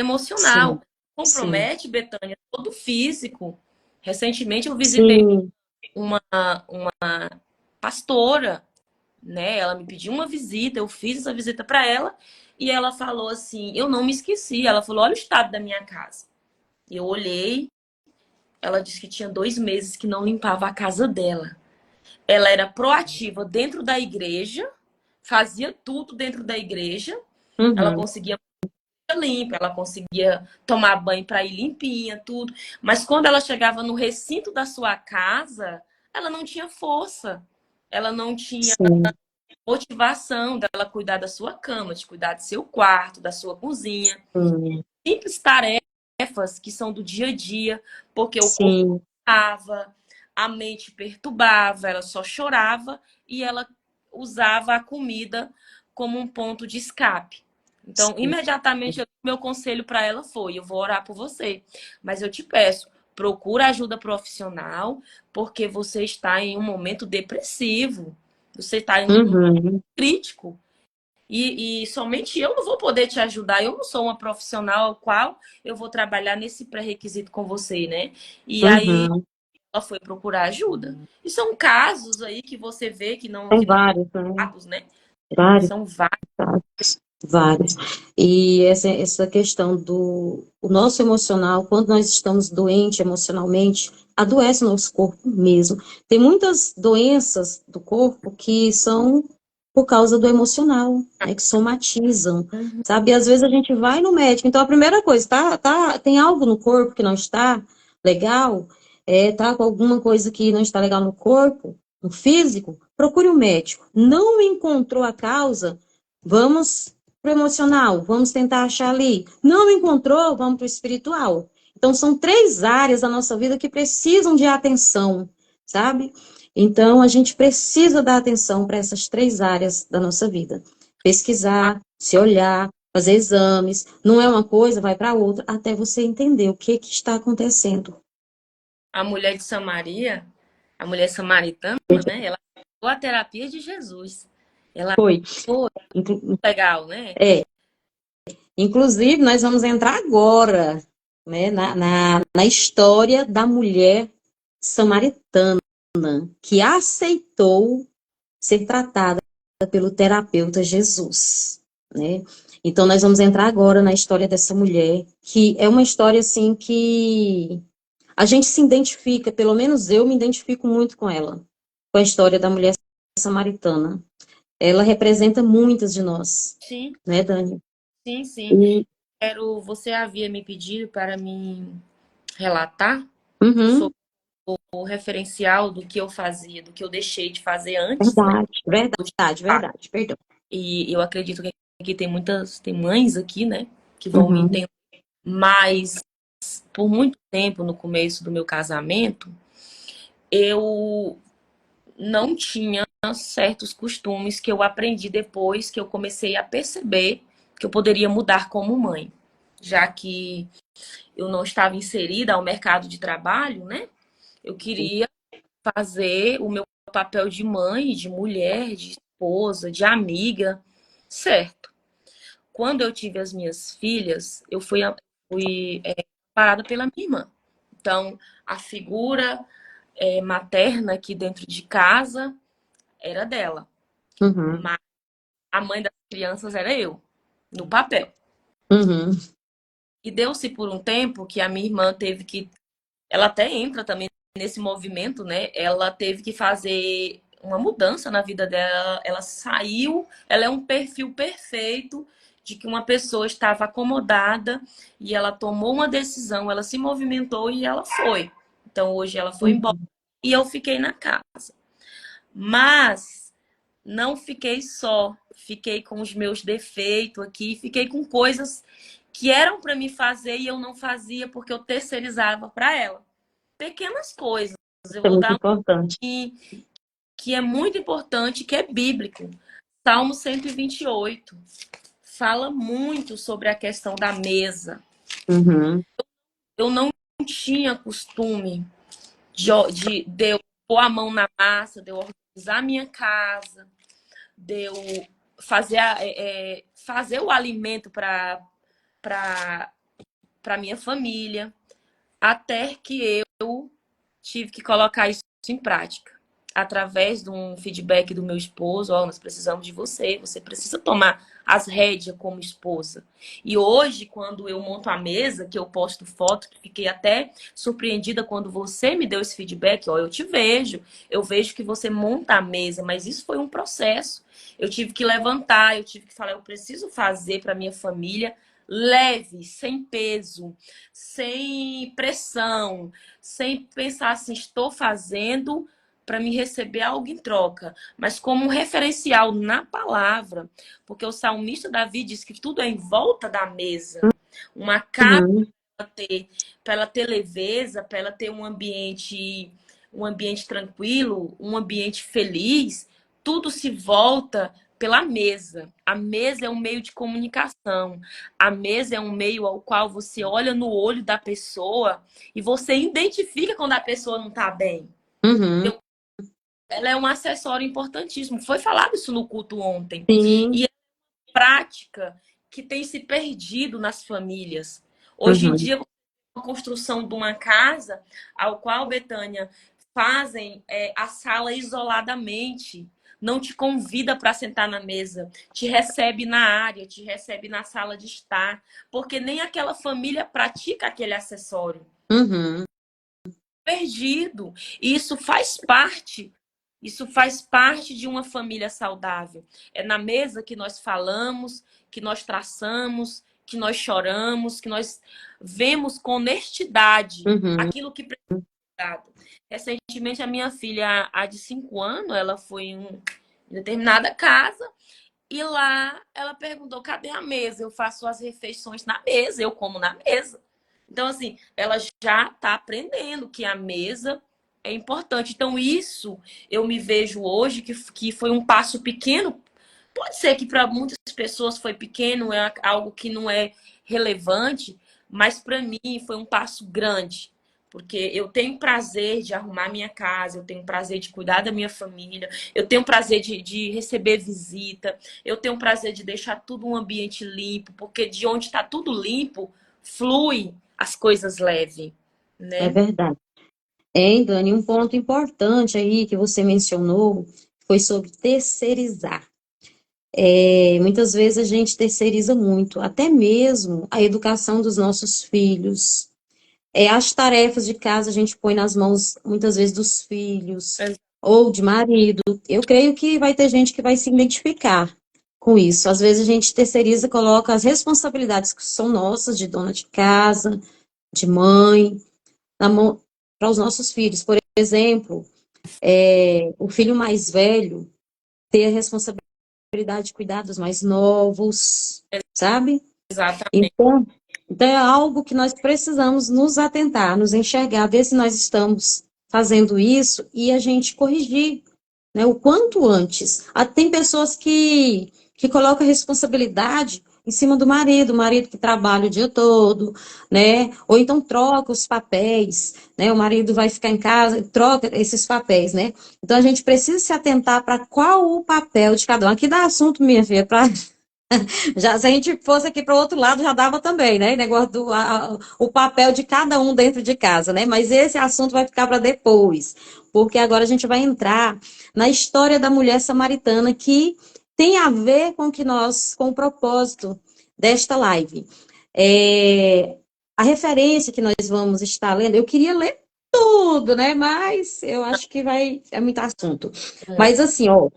emocional. Sim, sim, Compromete, Betânia, todo físico. Recentemente eu visitei sim. uma pastora, né? Ela me pediu uma visita, eu fiz essa visita para ela e ela falou assim: eu não me esqueci. Ela falou: olha o estado da minha casa. E eu olhei, ela disse que tinha 2 meses que não limpava a casa dela. Ela era proativa dentro da igreja, fazia tudo dentro da igreja, ela Uhum. conseguia limpa, ela conseguia tomar banho para ir limpinha, tudo. Mas quando ela chegava no recinto da sua casa, ela não tinha força, ela não tinha Sim. motivação dela cuidar da sua cama, de cuidar do seu quarto, da sua cozinha. Sim. Simples tarefas que são do dia a dia, porque o corpo Sim. estava, a mente perturbava, ela só chorava e ela usava a comida como um ponto de escape. Então, Sim. imediatamente, meu conselho para ela foi: eu vou orar por você, mas eu te peço, procura ajuda profissional, porque você está em um momento depressivo, você está em um Uhum. crítico. E somente eu não vou poder te ajudar. Eu não sou uma profissional ao qual eu vou trabalhar nesse pré-requisito com você, né? E aí Uhum. ela foi procurar ajuda. E são casos aí que você vê Tem que não vários, né? são, né? Vários, São vários. vários, vários. E essa questão do o nosso emocional, quando nós estamos doentes emocionalmente, adoece o nosso corpo mesmo. Tem muitas doenças do corpo que são por causa do emocional, né, que somatizam, Uhum. sabe? E às vezes a gente vai no médico. Então, a primeira coisa, tem algo no corpo que não está legal, tá com alguma coisa que não está legal no corpo, no físico, procure um médico. Não encontrou a causa, vamos para o emocional, vamos tentar achar ali. Não encontrou, vamos para o espiritual. Então, são 3 áreas da nossa vida que precisam de atenção, sabe? Então, a gente precisa dar atenção para essas 3 áreas da nossa vida. Pesquisar, se olhar, fazer exames. Não é uma coisa, vai para outra, até você entender o que está acontecendo. A mulher de Samaria, a mulher samaritana, né? Ela pegou a terapia de Jesus. Ela Foi. foi legal, né? É, inclusive, nós vamos entrar agora, né, na história da mulher samaritana que aceitou ser tratada pelo terapeuta Jesus, né? Então, nós vamos entrar agora na história dessa mulher, que é uma história, assim, que a gente se identifica, pelo menos eu me identifico muito com ela, com a história da mulher samaritana. Ela representa muitas de nós, Sim, né, Dani? sim, sim. E, Você havia me pedido para me relatar uhum, sobre o referencial do que eu fazia, do que eu deixei de fazer antes, né? verdade, verdade, verdade, perdão. E eu acredito que aqui tem mães aqui, né, que vão me Uhum, entender. Mas por muito tempo no começo do meu casamento, eu não tinha certos costumes que eu aprendi depois que eu comecei a perceber que eu poderia mudar como mãe, já que eu não estava inserida ao mercado de trabalho, né? Eu queria fazer o meu papel de mãe, de mulher, de esposa, de amiga, certo? Quando eu tive as minhas filhas, fui parada pela minha irmã. Então, a figura materna aqui dentro de casa era dela, uhum, mas a mãe das crianças era eu, no papel. uhum, E deu-se por um tempo que a minha irmã teve que. Ela até entra também nesse movimento, né? Ela teve que fazer uma mudança na vida dela. Ela saiu, ela é um perfil perfeito de que uma pessoa estava acomodada e ela tomou uma decisão, ela se movimentou e ela foi. Então hoje ela foi embora uhum. e eu fiquei na casa. Mas não fiquei só, fiquei com os meus defeitos aqui, fiquei com coisas que eram para me fazer e eu não fazia porque eu terceirizava para ela. Pequenas coisas. Eu É vou muito dar um importante. que é muito importante, que é bíblico. Salmo 128 fala muito sobre a questão da mesa. Uhum, Eu não tinha costume de eu pôr a mão na massa, de eu organizar a minha casa, de eu fazer o alimento para minha família, até que eu tive que colocar isso em prática. através de um feedback do meu esposo, ó, nós precisamos de você, você precisa tomar as rédeas como esposa. E hoje, quando eu monto a mesa, que eu posto foto, que fiquei até surpreendida quando você me deu esse feedback, ó, eu te vejo, eu vejo que você monta a mesa, mas isso foi um processo. Eu tive que levantar, eu tive que falar, eu preciso fazer para minha família leve, sem peso, sem pressão, sem pensar assim, estou fazendo para me receber algo em troca, mas como um referencial na palavra, porque o salmista Davi diz que tudo é em volta da mesa. Uma casa Uhum. para ela ter leveza, para ela ter um ambiente tranquilo, um ambiente feliz, tudo se volta pela mesa. A mesa é um meio de comunicação. A mesa é um meio ao qual você olha no olho da pessoa e você identifica quando a pessoa não está bem. Uhum. Ela é um acessório importantíssimo. Foi falado isso no culto ontem. Sim. E é uma prática que tem se perdido nas famílias. Hoje em Uhum. dia, a construção de uma casa, ao qual, Betânia, fazem a sala isoladamente. Não te convida para sentar na mesa, te recebe na área, te recebe na sala de estar, porque nem aquela família pratica aquele acessório. Uhum. Perdido. E isso faz parte de uma família saudável. É na mesa que nós falamos, que nós traçamos, que nós choramos, que nós vemos com honestidade Uhum. aquilo que precisa ser dado. Recentemente, a minha filha, a de 5 anos, ela foi em determinada casa e lá ela perguntou: cadê a mesa? Eu faço as refeições na mesa, eu como na mesa. Então, assim, ela já está aprendendo que a mesa é importante. Então, isso eu me vejo hoje que foi um passo pequeno. Pode ser que para muitas pessoas foi pequeno, é algo que não é relevante, mas para mim foi um passo grande. Porque eu tenho prazer de arrumar minha casa, eu tenho prazer de cuidar da minha família, eu tenho prazer de receber visita, eu tenho prazer de deixar tudo um ambiente limpo, porque de onde está tudo limpo, flui as coisas leves, É né? verdade. Hein, Dani, um ponto importante aí que você mencionou foi sobre terceirizar. Muitas vezes a gente terceiriza muito, até mesmo a educação dos nossos filhos. As tarefas de casa a gente põe nas mãos, muitas vezes, dos filhos ou de marido. Eu creio que vai ter gente que vai se identificar com isso. Às vezes a gente terceiriza, coloca as responsabilidades que são nossas, de dona de casa, de mãe, na mão para os nossos filhos. Por exemplo, o filho mais velho ter a responsabilidade de cuidar dos mais novos, sabe? Exatamente. Então é algo que nós precisamos nos atentar, nos enxergar, ver se nós estamos fazendo isso e a gente corrigir, né, o quanto antes. Tem pessoas que colocam a responsabilidade em cima do marido, o marido que trabalha o dia todo, né? Ou então troca os papéis, né? O marido vai ficar em casa, troca esses papéis, né? Então a gente precisa se atentar para qual o papel de cada um. Aqui dá assunto, minha filha, para já, se a gente fosse aqui para o outro lado, já dava também, né? Negócio o papel de cada um dentro de casa, né? Mas esse assunto vai ficar para depois, porque agora a gente vai entrar na história da mulher samaritana, que tem a ver com o propósito desta live. A referência que nós vamos estar lendo, eu queria ler tudo, né? Mas eu acho que é muito assunto. Mas assim, ó,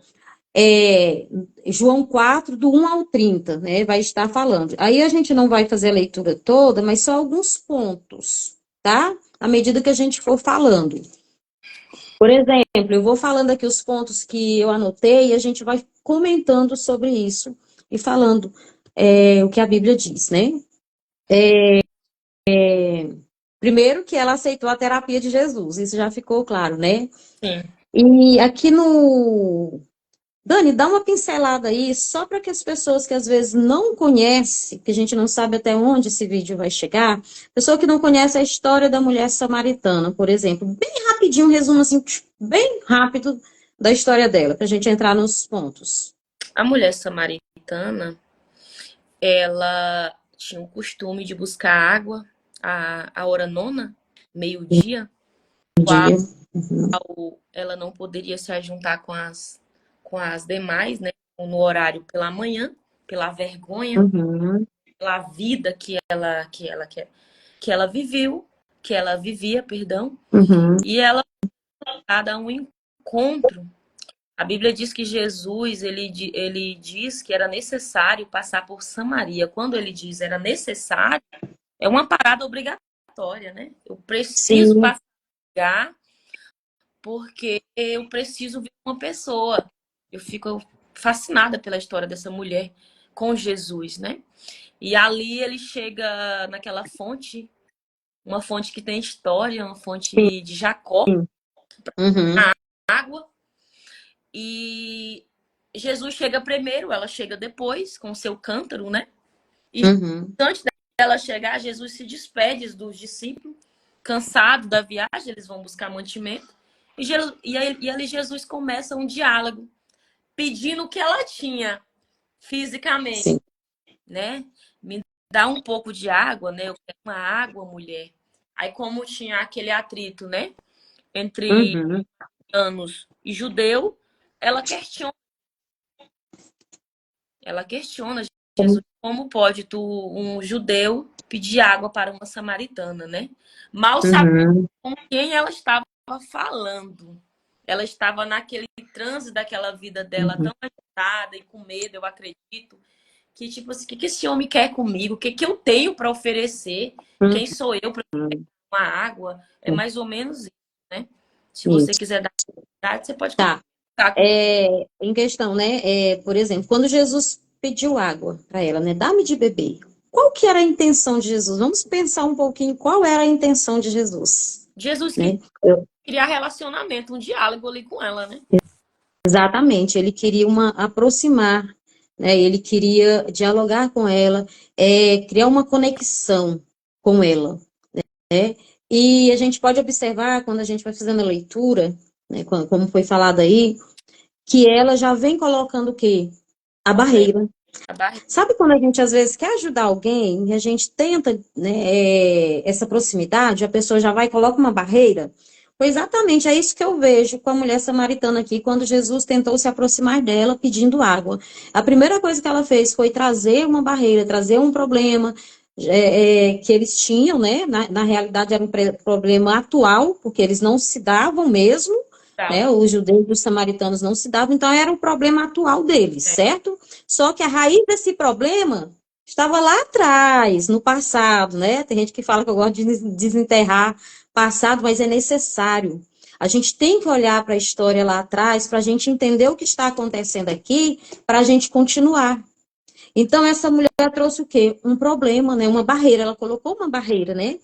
é, João 4, do 1 ao 30, né, vai estar falando. Aí a gente não vai fazer a leitura toda, mas só alguns pontos, tá? À medida que a gente for falando. Por exemplo, eu vou falando aqui os pontos que eu anotei e a gente vai comentando sobre isso e falando o que a Bíblia diz, né? Primeiro que ela aceitou a terapia de Jesus, isso já ficou claro, né? Sim. E aqui no Dani, dá uma pincelada aí, só para que as pessoas que às vezes não conhecem, que a gente não sabe até onde esse vídeo vai chegar, pessoa que não conhece a história da mulher samaritana, por exemplo, bem rapidinho, um resumo assim, bem rápido da história dela, para a gente entrar nos pontos. A mulher samaritana, ela tinha o costume de buscar água a hora nona, meio-dia, Um qual dia. Uhum. ela não poderia se ajuntar com as demais, né? No horário pela manhã, pela vergonha, Uhum. pela vida que ela viveu, que ela vivia, perdão, Uhum. e ela foi dada um encontro. A Bíblia diz que Jesus, ele diz que era necessário passar por Samaria. Quando ele diz era necessário, é uma parada obrigatória, né? Eu preciso Sim. passar porque eu preciso ver uma pessoa. Eu fico fascinada pela história dessa mulher com Jesus, né? E ali ele chega naquela fonte, uma fonte que tem história, uma fonte de Jacó, Uhum. água. E Jesus chega primeiro, ela chega depois, com o seu cântaro, né? E Uhum. antes dela chegar, Jesus se despede dos discípulos, cansado da viagem, eles vão buscar mantimento. E ali Jesus começa um diálogo, pedindo o que ela tinha fisicamente, Sim. né? Me dá um pouco de água, né? Eu quero uma água, mulher. Aí, como tinha aquele atrito, né? Entre Uhum. anos e judeu, ela questiona Jesus, como pode um judeu pedir água para uma samaritana, né? Mal sabia Uhum. com quem ela estava falando. Ela estava naquele transe daquela vida dela Uhum. tão agitada e com medo, eu acredito, que tipo assim, o que que esse homem quer comigo? O que que eu tenho para oferecer? Quem sou eu para uma água? É Uhum. mais ou menos isso, né? Se você Isso. quiser dar, você pode Tá. colocar com Em questão, né? Por exemplo, quando Jesus pediu água para ela, né? Dá-me de beber. Qual que era a intenção de Jesus? Vamos pensar um pouquinho qual era a intenção de Jesus, Jesus que né? Eu- criar relacionamento, um diálogo ali com ela, né? Exatamente, ele queria aproximar, né? Ele queria dialogar com ela, criar uma conexão com ela, né? E a gente pode observar, quando a gente vai fazendo a leitura, né, como foi falado aí, que ela já vem colocando o quê? A Problema barreira. da barriga. Sabe quando a gente às vezes quer ajudar alguém e a gente tenta, né, essa proximidade, a pessoa já vai e coloca uma barreira? Foi exatamente, é isso que eu vejo com a mulher samaritana aqui, quando Jesus tentou se aproximar dela pedindo água. A primeira coisa que ela fez foi trazer uma barreira, trazer um problema que eles tinham, né? Na realidade era um problema atual, porque eles não se davam mesmo, né? Os judeus e os samaritanos não se davam, então era um problema atual deles, É. certo? Só que a raiz desse problema estava lá atrás, no passado, né? Tem gente que fala que eu gosto de desenterrar passado, mas é necessário. A gente tem que olhar para a história lá atrás para a gente entender o que está acontecendo aqui, para a gente continuar. Então, essa mulher trouxe o quê? Um problema, né? Uma barreira. Ela colocou uma barreira, né?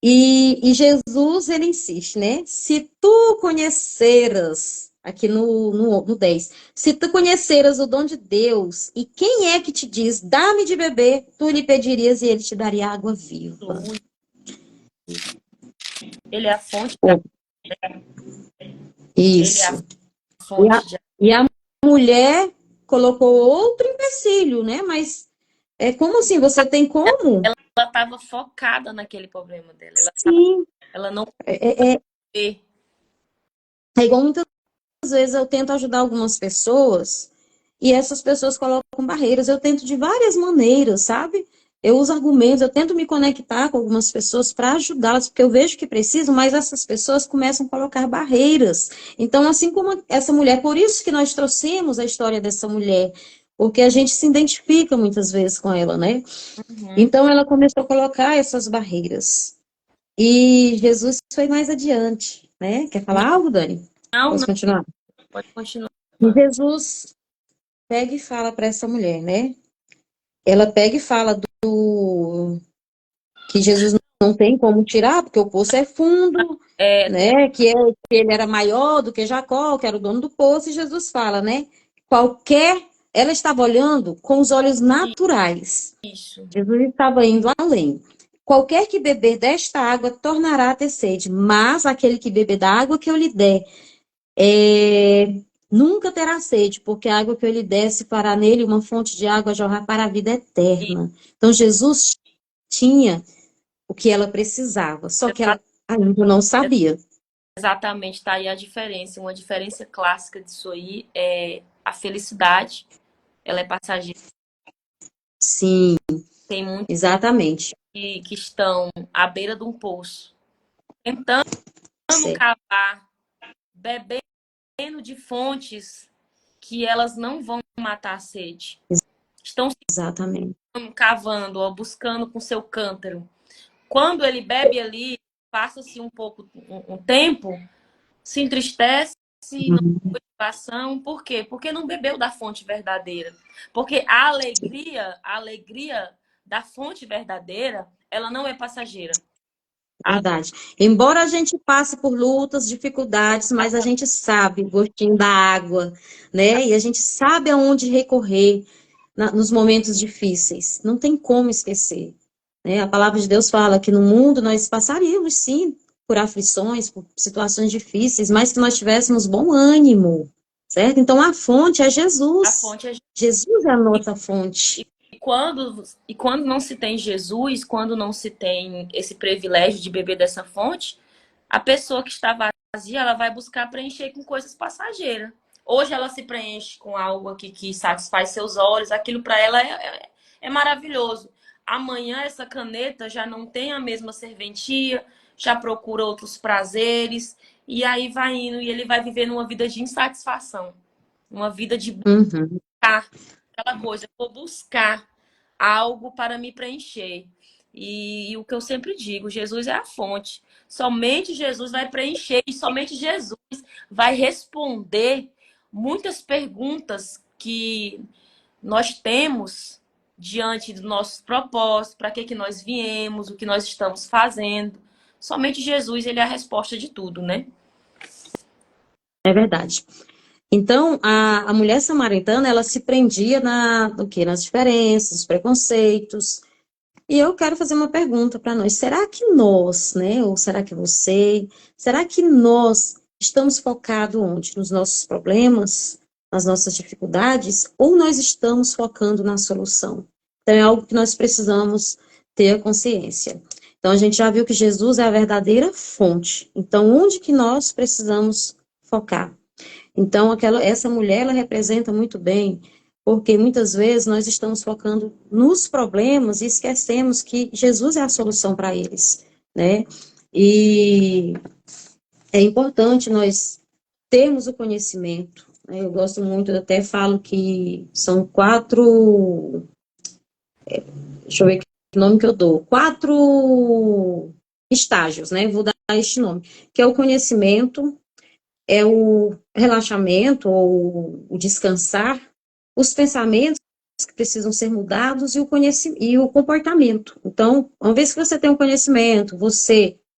E Jesus, ele insiste, né? Se tu conheceras, aqui no 10, se tu conheceras o dom de Deus, e quem é que te diz, dá-me de beber, tu lhe pedirias e ele te daria água viva. Ele é a fonte da, Oh, ele é a isso. E a, fonte de. e a mulher colocou outro empecilho, né? Mas como assim? Você tem como? Ela estava focada naquele problema dela. Sim. Ela não É, vê. é igual muitas vezes eu tento ajudar algumas pessoas e essas pessoas colocam barreiras. Eu tento de várias maneiras, sabe? Eu uso argumentos, eu tento me conectar com algumas pessoas para ajudá-las, porque eu vejo que precisam, mas essas pessoas começam a colocar barreiras. Então, assim como essa mulher, por isso que nós trouxemos a história dessa mulher, porque a gente se identifica muitas vezes com ela, né? Uhum. Então, ela começou a colocar essas barreiras. E Jesus foi mais adiante, né? Quer falar algo, Dani? Não, Posso não, continuar? pode continuar. E Jesus pega e fala para essa mulher, né? Ela pega e fala que Jesus não tem como tirar, porque o poço é fundo, É, né? Que ele era maior do que Jacó, que era o dono do poço, e Jesus fala, né? Ela estava olhando com os olhos naturais. isso. Jesus estava indo além. Qualquer que beber desta água tornará a ter sede, mas aquele que beber da água que eu lhe der nunca terá sede, porque a água que eu lhe der se fará nele uma fonte de água a jorrar para a vida eterna. Então Jesus tinha o que ela precisava, só que ela ainda não sabia. exatamente, tá aí a diferença. Uma diferença clássica disso aí é a felicidade. Ela é passageira. Sim, Tem muitos exatamente. que estão à beira de um poço, tentando Certo. cavar, bebendo de fontes que elas não vão matar a sede. Estão se Exatamente. cavando, ó, buscando com seu cântaro. Quando ele bebe ali, passa-se um pouco, um tempo, se entristece, não Uhum. tem motivação. Por quê? Porque não bebeu da fonte verdadeira. Porque a alegria da fonte verdadeira, ela não é passageira. A- Verdade. Embora a gente passe por lutas, dificuldades, mas a gente sabe o gostinho da água, né? E a gente sabe aonde recorrer nos momentos difíceis. Não tem como esquecer, né? A palavra de Deus fala que no mundo nós passaríamos, sim, por aflições, por situações difíceis, mas que nós tivéssemos bom ânimo, certo? Então a fonte é a Jesus. fonte é Jesus é a e, nossa fonte. quando não se tem Jesus, quando não se tem esse privilégio de beber dessa fonte, a pessoa que está vazia, ela vai buscar preencher com coisas passageiras. Hoje ela se preenche com algo aqui que satisfaz seus olhos, aquilo para ela é maravilhoso. Amanhã essa caneta já não tem a mesma serventia, já procura outros prazeres, e aí vai indo e ele vai viver numa vida de insatisfação, uma vida de Uhum. buscar aquela coisa, eu vou buscar algo para me preencher. E o que eu sempre digo, Jesus é a fonte. Somente Jesus vai preencher e somente Jesus vai responder muitas perguntas que nós temos diante dos nossos propósitos, para que nós viemos, o que nós estamos fazendo. Somente Jesus, ele é a resposta de tudo, né? É verdade. Então, a mulher samaritana, ela se prendia no quê? Nas diferenças, nos preconceitos. E eu quero fazer uma pergunta para nós. Será que nós, né, ou será que você, será que nós estamos focados onde? Nos nossos problemas, nas nossas dificuldades, ou nós estamos focando na solução? Então, é algo que nós precisamos ter consciência. Então, a gente já viu que Jesus é a verdadeira fonte. Então, onde que nós precisamos focar? Então, essa mulher, ela representa muito bem, porque muitas vezes nós estamos focando nos problemas e esquecemos que Jesus é a solução para eles, né? E é importante nós termos o conhecimento, né? Eu gosto muito, eu até falo que são quatro, deixa eu ver que nome que eu dou, quatro estágios, né? Vou dar este nome, que é o conhecimento, é o relaxamento ou o descansar, os pensamentos que precisam ser mudados e e o comportamento. Então, uma vez que você tem um conhecimento,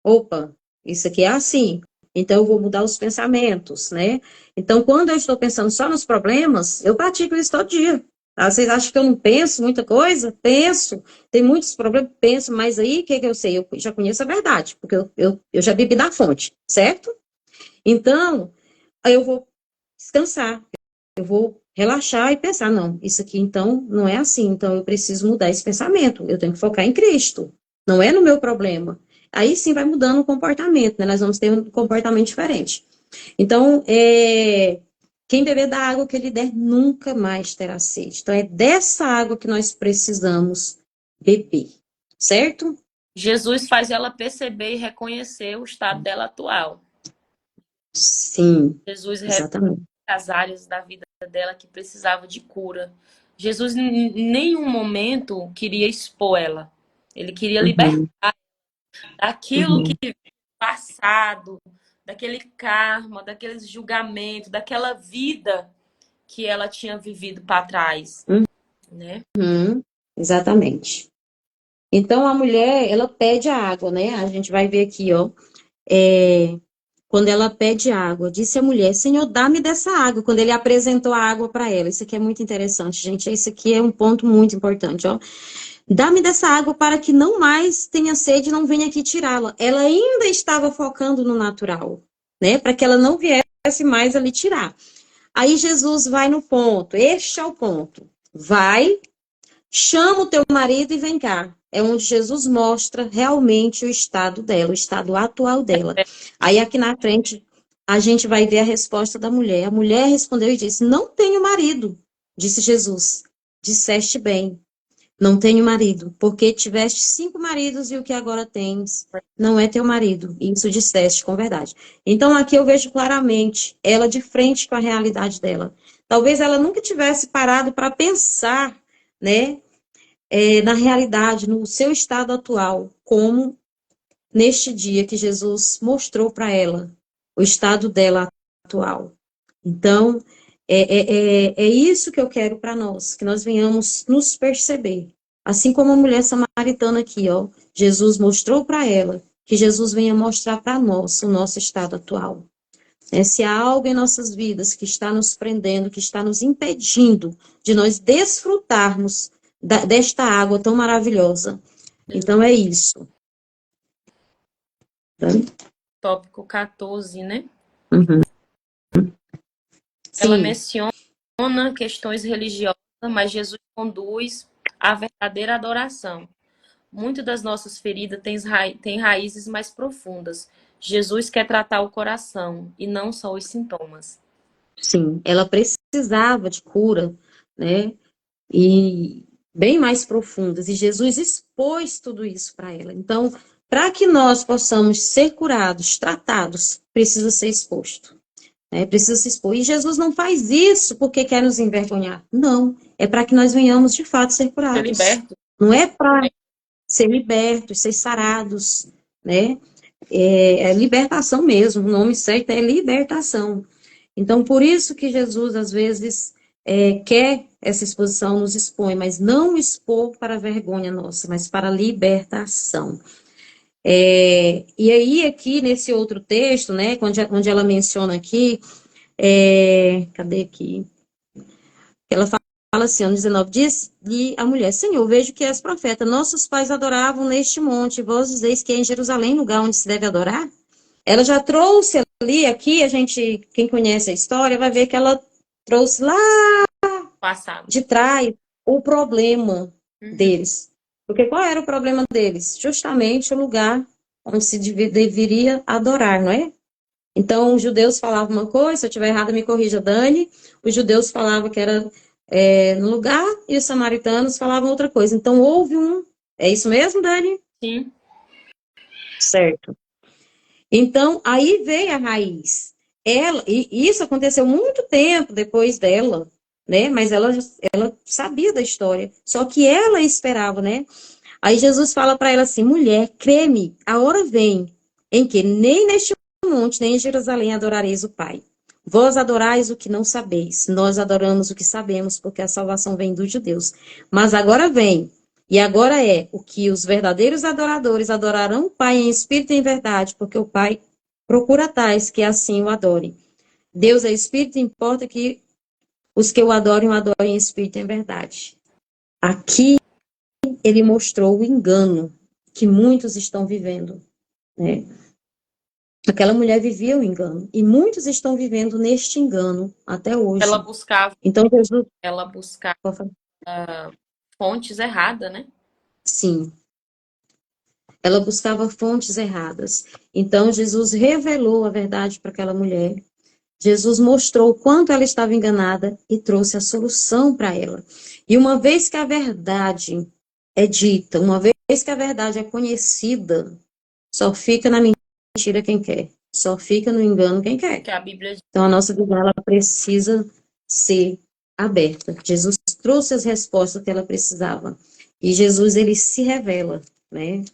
opa, isso aqui é assim, então eu vou mudar os pensamentos, né? Então, quando eu estou pensando só nos problemas, eu pratico isso todo dia. Vocês acham que eu não penso muita coisa? Penso. Tem muitos problemas, penso, mas aí o que eu sei? Eu já conheço a verdade, porque eu já bebi da fonte, certo? Então, aí eu vou descansar, eu vou relaxar e pensar, não, isso aqui então não é assim, então eu preciso mudar esse pensamento, eu tenho que focar em Cristo, não é no meu problema. Aí sim vai mudando o comportamento, né? Nós vamos ter um comportamento diferente. Então, quem beber da água que ele der nunca mais terá sede. Então, é dessa água que nós precisamos beber, certo? Jesus faz ela perceber e reconhecer o estado dela atual. Sim, Jesus exatamente. as áreas da vida dela que precisava de cura. Jesus em nenhum momento queria expor ela. Ele queria libertar Uhum, daquilo que uhum, passado, daquele karma, daqueles julgamentos, daquela vida que ela tinha vivido para trás, né? uhum, exatamente. Então, a mulher, ela pede a água, né? A gente vai ver aqui, ó. Quando ela pede água, disse a mulher: Senhor, dá-me dessa água. Quando ele apresentou a água para ela. Isso aqui é muito interessante, gente. Isso aqui é um ponto muito importante, ó. Dá-me dessa água para que não mais tenha sede e não venha aqui tirá-la. Ela ainda estava focando no natural, né? Para que ela não viesse mais ali tirar. Aí Jesus vai no ponto. Este é o ponto. Vai, chama o teu marido e vem cá. é onde Jesus mostra realmente o estado dela, o estado atual dela. Aí aqui na frente a gente vai ver a resposta da mulher. A mulher respondeu e disse: Não tenho marido, disse Jesus. Disseste bem, não tenho marido, porque tiveste 5 maridos e o que agora tens não é teu marido. Isso disseste com verdade. Então aqui eu vejo claramente ela de frente com a realidade dela. Talvez ela nunca tivesse parado para pensar, né, na realidade, no seu estado atual, como neste dia que Jesus mostrou para ela o estado dela atual. Então, é isso que eu quero para nós, que nós venhamos nos perceber. Assim como a mulher samaritana aqui, ó, Jesus mostrou para ela, que Jesus venha mostrar para nós o nosso estado atual. Se há algo em nossas vidas que está nos prendendo, que está nos impedindo de nós desfrutarmos desta água tão maravilhosa, então é isso. Tá? Tópico 14, né? Uhum. Ela Sim, menciona questões religiosas, mas Jesus conduz à verdadeira adoração. Muitas das nossas feridas têm raízes mais profundas. Jesus quer tratar o coração e não só os sintomas. sim. Ela precisava de cura, né? E bem mais profundas. E Jesus expôs tudo isso para ela. Então, para que nós possamos ser curados, tratados, precisa ser exposto. Né? Precisa se expor. E Jesus não faz isso porque quer nos envergonhar. Não. É para que nós venhamos, de fato, ser Ser curados. liberto. Não é para ser libertos, ser sarados, né? É libertação mesmo. O nome certo é libertação. Então, por isso que Jesus, às vezes, quer essa exposição, nos expõe, mas não expor para a vergonha nossa, mas para a libertação. E aí, aqui, nesse outro texto, né, onde ela menciona aqui, cadê aqui? Ela fala assim, no 19, diz-lhe a mulher: Senhor, vejo que és profeta. Nossos pais adoravam neste monte, vós dizeis que é em Jerusalém lugar onde se deve adorar? Ela já trouxe ali, aqui, a gente, quem conhece a história, vai ver que ela trouxe lá Passado. de trás o problema Uhum. deles. Porque qual era o problema deles? Justamente o lugar onde se deveria adorar, não é? Então, os judeus falavam uma coisa, se eu estiver errada, me corrija, Dani. Os judeus falavam que era no lugar e os samaritanos falavam outra coisa. Então, houve um. É isso mesmo, Dani? Sim. Certo. Então, aí veio a raiz. E isso aconteceu muito tempo depois dela, né? Mas ela sabia da história. Só que ela esperava, né? Aí Jesus fala para ela assim: mulher, crê-me, a hora vem em que nem neste monte, nem em Jerusalém adorareis o Pai. Vós adorais o que não sabeis, nós adoramos o que sabemos, porque a salvação vem dos judeus. Mas agora vem, e agora é o que os verdadeiros adoradores adorarão o Pai em espírito e em verdade, porque o Pai procura tais que assim o adorem. Deus é espírito, importa que os que o adorem em espírito e em verdade. Aqui ele mostrou o engano que muitos estão vivendo, né? Aquela mulher vivia o engano e muitos estão vivendo neste engano até Ela hoje. buscava, Então Jesus, ela buscava fontes erradas, né? sim, ela buscava fontes erradas. Então Jesus revelou a verdade para aquela mulher. Jesus mostrou o quanto ela estava enganada e trouxe a solução para ela. E uma vez que a verdade é dita, uma vez que a verdade é conhecida, só fica na mentira quem quer. Só fica no engano quem quer. Que a Bíblia diz. Então, a nossa visão ela precisa ser aberta. Jesus trouxe as respostas que ela precisava. E Jesus, ele se revela, né?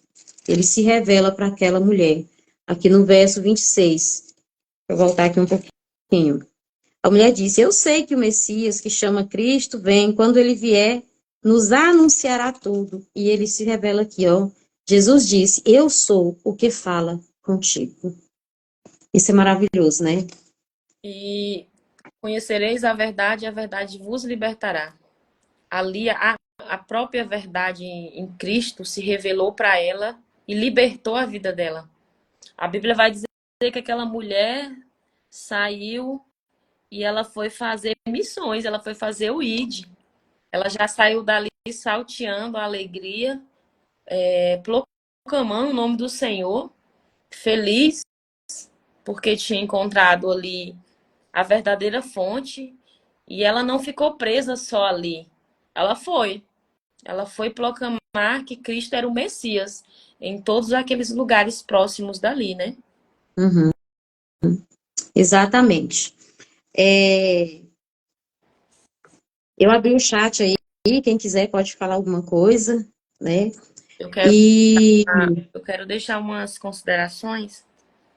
Ele se revela para aquela mulher. Aqui no verso 26. Vou voltar aqui um pouquinho. A mulher disse: Eu sei que o Messias, que chama Cristo, vem. Quando ele vier, nos anunciará tudo. E ele se revela aqui, ó. Jesus disse: Eu sou o que fala contigo. Isso é maravilhoso, né? E conhecereis a verdade, e a verdade vos libertará. Ali a própria verdade em Cristo se revelou para ela e libertou a vida dela. A Bíblia vai dizer que aquela mulher saiu e ela foi fazer missões, ela foi fazer o ID. Ela já saiu dali salteando a alegria proclamando o nome do Senhor, feliz porque tinha encontrado ali a verdadeira fonte, e ela não ficou presa só ali. Ela foi. Ela foi proclamar que Cristo era o Messias em todos aqueles lugares próximos dali, né? Uhum, exatamente. É, eu abri o chat aí, quem quiser pode falar alguma coisa, né? Eu quero, E eu quero deixar umas considerações.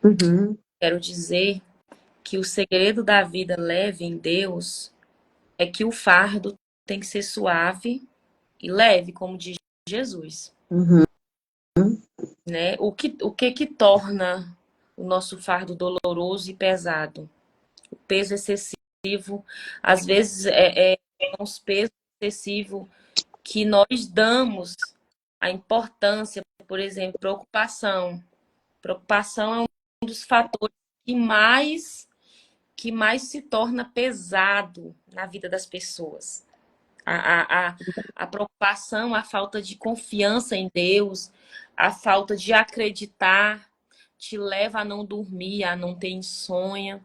uhum, Quero dizer que o segredo da vida leve em Deus é que o fardo tem que ser suave e leve, como diz Jesus, uhum, né? O que torna o nosso fardo doloroso e pesado? O peso excessivo, às vezes os pesos excessivos que nós damos a importância, por exemplo, preocupação. Preocupação é um dos fatores que mais se torna pesado na vida das pessoas. A preocupação, a falta de confiança em Deus, a falta de acreditar, te leva a não dormir, a não ter insônia.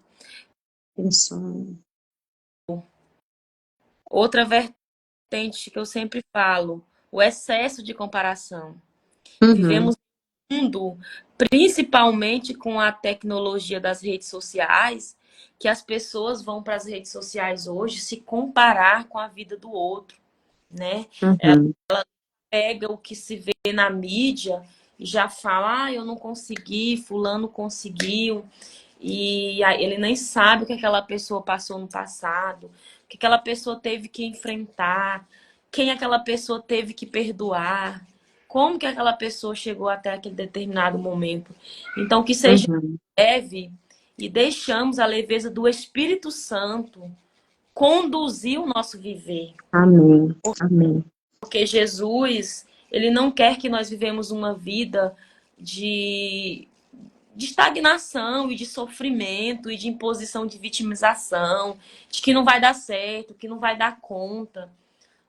insônia. Outra vertente que eu sempre falo, o excesso de comparação. Uhum, Vivemos um mundo, principalmente com a tecnologia das redes sociais, que as pessoas vão para as redes sociais hoje se comparar com a vida do outro, né? uhum, Pega o que se vê na mídia e já fala, eu não consegui, fulano conseguiu. E aí ele nem sabe o que aquela pessoa passou no passado, o que aquela pessoa teve que enfrentar, quem aquela pessoa teve que perdoar, como que aquela pessoa chegou até aquele determinado momento. Então, que seja uhum. leve e deixamos a leveza do Espírito Santo conduzir o nosso viver. Amém, amém. Porque Jesus, ele não quer que nós vivemos uma vida de estagnação e de sofrimento e de imposição de vitimização, de que não vai dar certo, que não vai dar conta.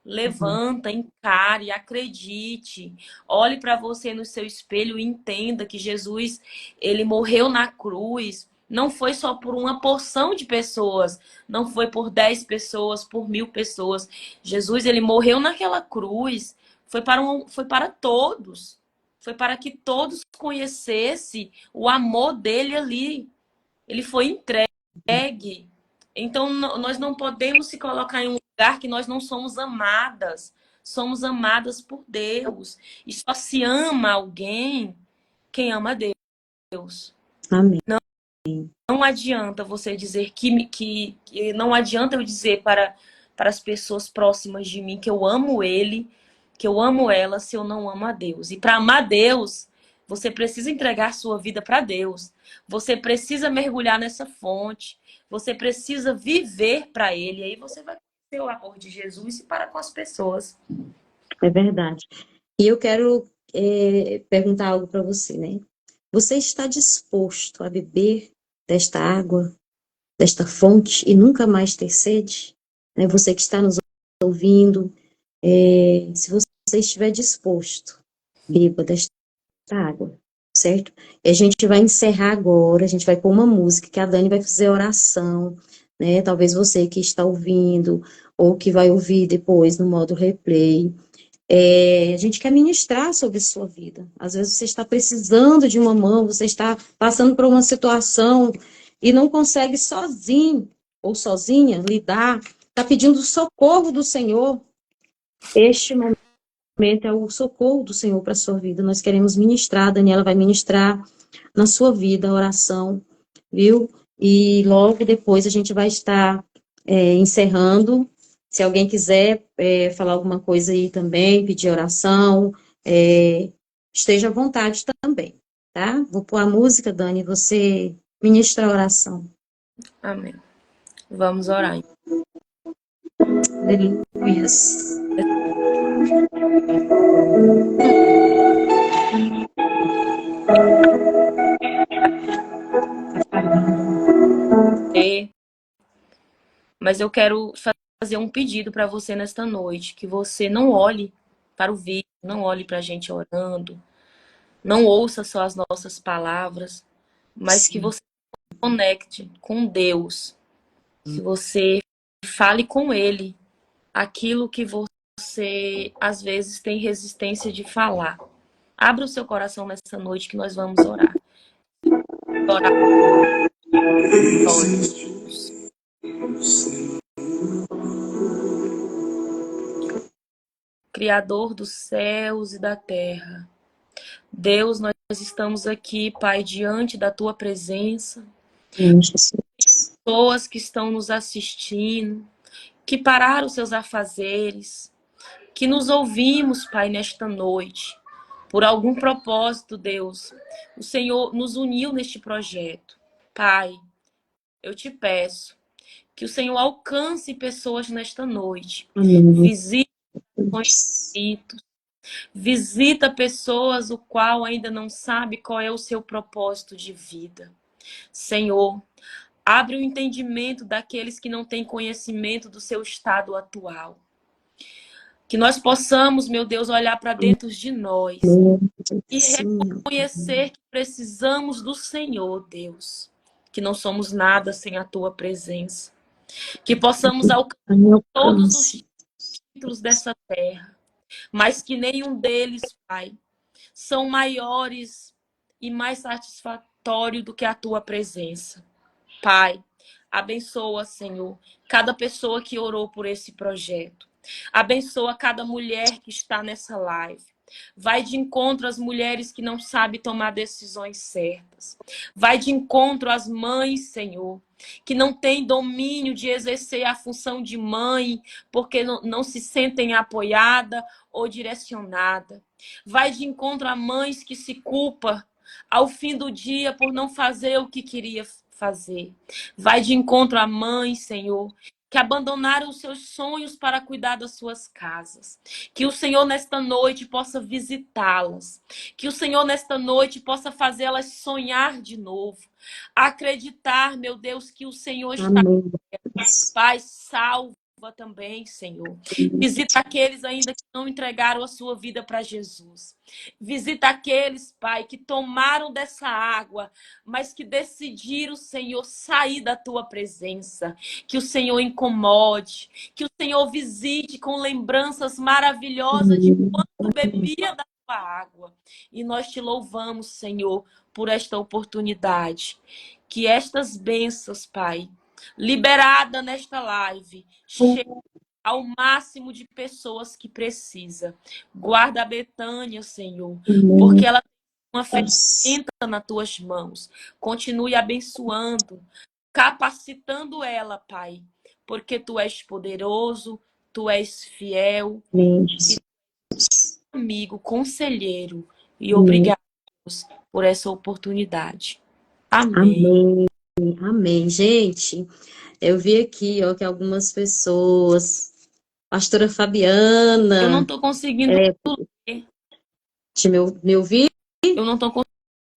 Uhum, Levanta, encare, acredite. Olhe para você no seu espelho e entenda que Jesus, ele morreu na cruz. Não foi só por uma porção de pessoas, não foi por 10 pessoas, por 1.000 pessoas. Jesus, ele morreu naquela cruz, foi para todos. Foi para que todos conhecessem o amor dele ali. Ele foi entregue. Então, nós não podemos se colocar em um lugar que nós não somos amadas. Somos amadas por Deus. E só se ama alguém quem ama Deus. amém. Não adianta você dizer que não adianta eu dizer para as pessoas próximas de mim que eu amo ele, que eu amo ela, se eu não amo a Deus. E para amar Deus, você precisa entregar sua vida para Deus. Você precisa mergulhar nessa fonte. Você precisa viver para ele. E aí você vai ter o amor de Jesus e para com as pessoas. É verdade. E eu quero perguntar algo para você, né? Você está disposto a beber desta água, desta fonte e nunca mais ter sede? Né? Você que está nos ouvindo, se você estiver disposto, beba desta água, certo? E a gente vai encerrar agora, a gente vai pôr uma música que a Dani vai fazer oração, né? Talvez você que está ouvindo ou que vai ouvir depois no modo replay. A gente quer ministrar sobre sua vida. Às vezes você está precisando de uma mão, você está passando por uma situação e não consegue sozinho ou sozinha lidar, está pedindo socorro do Senhor. Este momento é o socorro do Senhor para a sua vida. Nós queremos ministrar, a Daniela vai ministrar na sua vida a oração, viu? E logo depois a gente vai estar encerrando. Se alguém quiser falar alguma coisa aí também, pedir oração, esteja à vontade também, tá? Vou pôr a música, Dani, você ministra a oração. Amém. Vamos orar. Aleluia. Mas eu quero fazer um pedido para você nesta noite, que você não olhe para o vídeo, Não olhe para a gente orando. Não ouça só as nossas palavras, mas que Sim. você conecte com Deus. Que você fale com Ele aquilo que você, às vezes, tem resistência de falar. Abra o seu coração nessa noite que nós vamos orar. Orar com os olhos. Criador dos céus e da terra. Deus, nós estamos aqui, Pai, diante da Tua presença. Jesus. Pessoas que estão nos assistindo, que pararam seus afazeres, que nos ouvimos, Pai, nesta noite. Por algum propósito, Deus, o Senhor nos uniu neste projeto. Pai, eu te peço que o Senhor alcance pessoas nesta noite. Amém. Visite os espíritos. Visita pessoas o qual ainda não sabe qual é o seu propósito de vida. Senhor, abre o entendimento daqueles que não têm conhecimento do seu estado atual. Que nós possamos, meu Deus, olhar para dentro de nós e Sim. reconhecer que precisamos do Senhor, Deus. Que não somos nada sem a tua presença. Que possamos alcançar todos os títulos dessa terra, mas que nenhum deles, Pai, são maiores e mais satisfatórios do que a tua presença. Pai, abençoa, Senhor, cada pessoa que orou por esse projeto. Abençoa cada mulher que está nessa live. Vai de encontro às mulheres que não sabem tomar decisões certas. Vai de encontro às mães, Senhor, que não têm domínio de exercer a função de mãe, porque não se sentem apoiada ou direcionada. Vai de encontro a mães que se culpam ao fim do dia por não fazer o que queria fazer. Vai de encontro a mães, Senhor, que abandonaram os seus sonhos para cuidar das suas casas. Que o Senhor, nesta noite, possa visitá-las. Que o Senhor, nesta noite, possa fazê-las sonhar de novo. Acreditar, meu Deus, que o Senhor está. Amém. Pai, salva também, Senhor. Visita aqueles ainda que não entregaram a sua vida para Jesus. Visita aqueles, Pai, que tomaram dessa água, mas que decidiram, Senhor, sair da tua presença. Que o Senhor incomode, que o Senhor visite com lembranças maravilhosas de quando bebia da tua água. E nós te louvamos, Senhor, por esta oportunidade. Que estas bênçãos, Pai, liberada nesta live, chegue ao máximo de pessoas que precisa. Guarda a Betânia, Senhor, porque ela tem uma ferramenta nas tuas mãos. Continue abençoando, capacitando ela, Pai, porque tu és poderoso, tu és fiel, amigo, conselheiro, e obrigado por essa oportunidade. Amém. Amém. Amém. Gente, eu vi aqui, ó, que algumas pessoas, pastora Eu não Fabiana, estou conseguindo ler. me ouvir? Eu não estou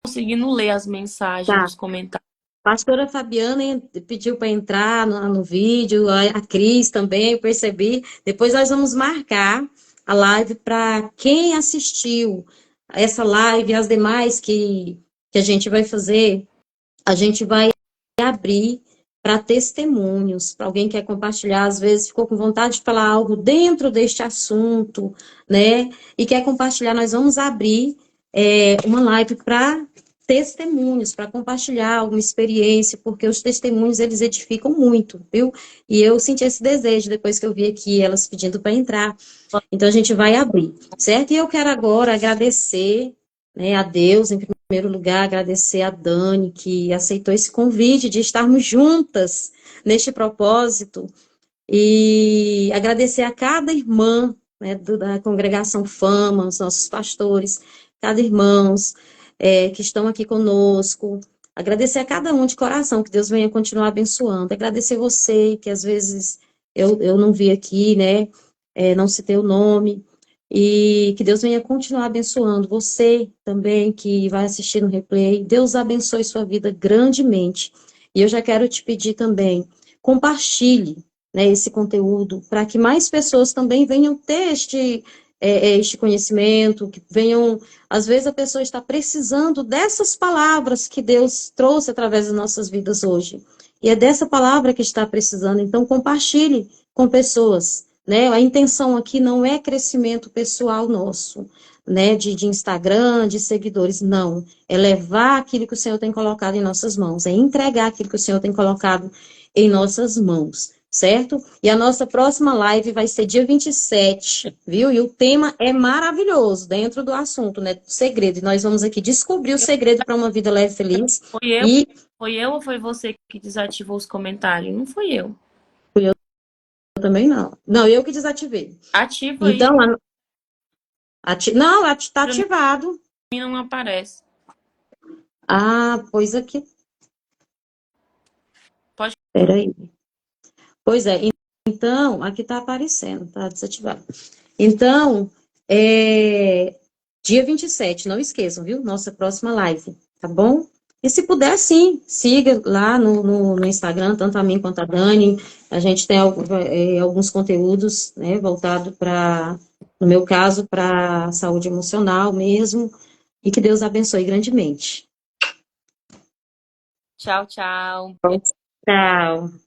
conseguindo ler as mensagens Tá. dos comentários. Pastora Fabiana pediu para entrar no vídeo, a Cris também, eu percebi. Depois nós vamos marcar a live para quem assistiu essa live e as demais que a gente vai fazer. A gente vai abrir para testemunhos, para alguém que quer compartilhar, às vezes ficou com vontade de falar algo dentro deste assunto, né? E quer compartilhar, nós vamos abrir uma live para testemunhos, para compartilhar alguma experiência, porque os testemunhos, eles edificam muito, viu? E eu senti esse desejo depois que eu vi aqui elas pedindo para entrar. Então, a gente vai abrir, certo? E eu quero agora agradecer, né, a Deus, em primeiro lugar, agradecer a Dani, que aceitou esse convite de estarmos juntas neste propósito, e agradecer a cada irmã, né, da congregação Fama, os nossos pastores, cada irmãos que estão aqui conosco, agradecer a cada um de coração, que Deus venha continuar abençoando, agradecer você, que às vezes eu não vi aqui, né, não citei o nome, e que Deus venha continuar abençoando você também, que vai assistir no replay. Deus abençoe sua vida grandemente. E eu já quero te pedir também, compartilhe, né, esse conteúdo, para que mais pessoas também venham ter este conhecimento, que venham, às vezes a pessoa está precisando dessas palavras que Deus trouxe através das nossas vidas hoje. E é dessa palavra que está precisando, então compartilhe com pessoas, né? A intenção aqui não é crescimento pessoal nosso, né? De Instagram, de seguidores, não. É levar aquilo que o Senhor tem colocado em nossas mãos, é entregar aquilo que o Senhor tem colocado em nossas mãos, certo? E a nossa próxima live vai ser dia 27, viu? E o tema é maravilhoso, dentro do assunto, né? Do segredo. E nós vamos aqui descobrir o segredo para uma vida leve e feliz. Foi eu? E Foi eu ou foi você que desativou os comentários? Não fui eu. eu também não. Não, eu que desativei. Ativa aí, Então, não, está pra mim ativado. não aparece. Ah, pois aqui. Pode. Peraí. Pois é, então, aqui está aparecendo, está desativado. Então, dia 27, não esqueçam, viu? Nossa próxima live, tá bom? E se puder, sim, siga lá no Instagram, tanto a mim quanto a Dani. A gente tem alguns conteúdos, né, voltado para, no meu caso, para saúde emocional mesmo. E que Deus abençoe grandemente. Tchau, tchau. Tchau.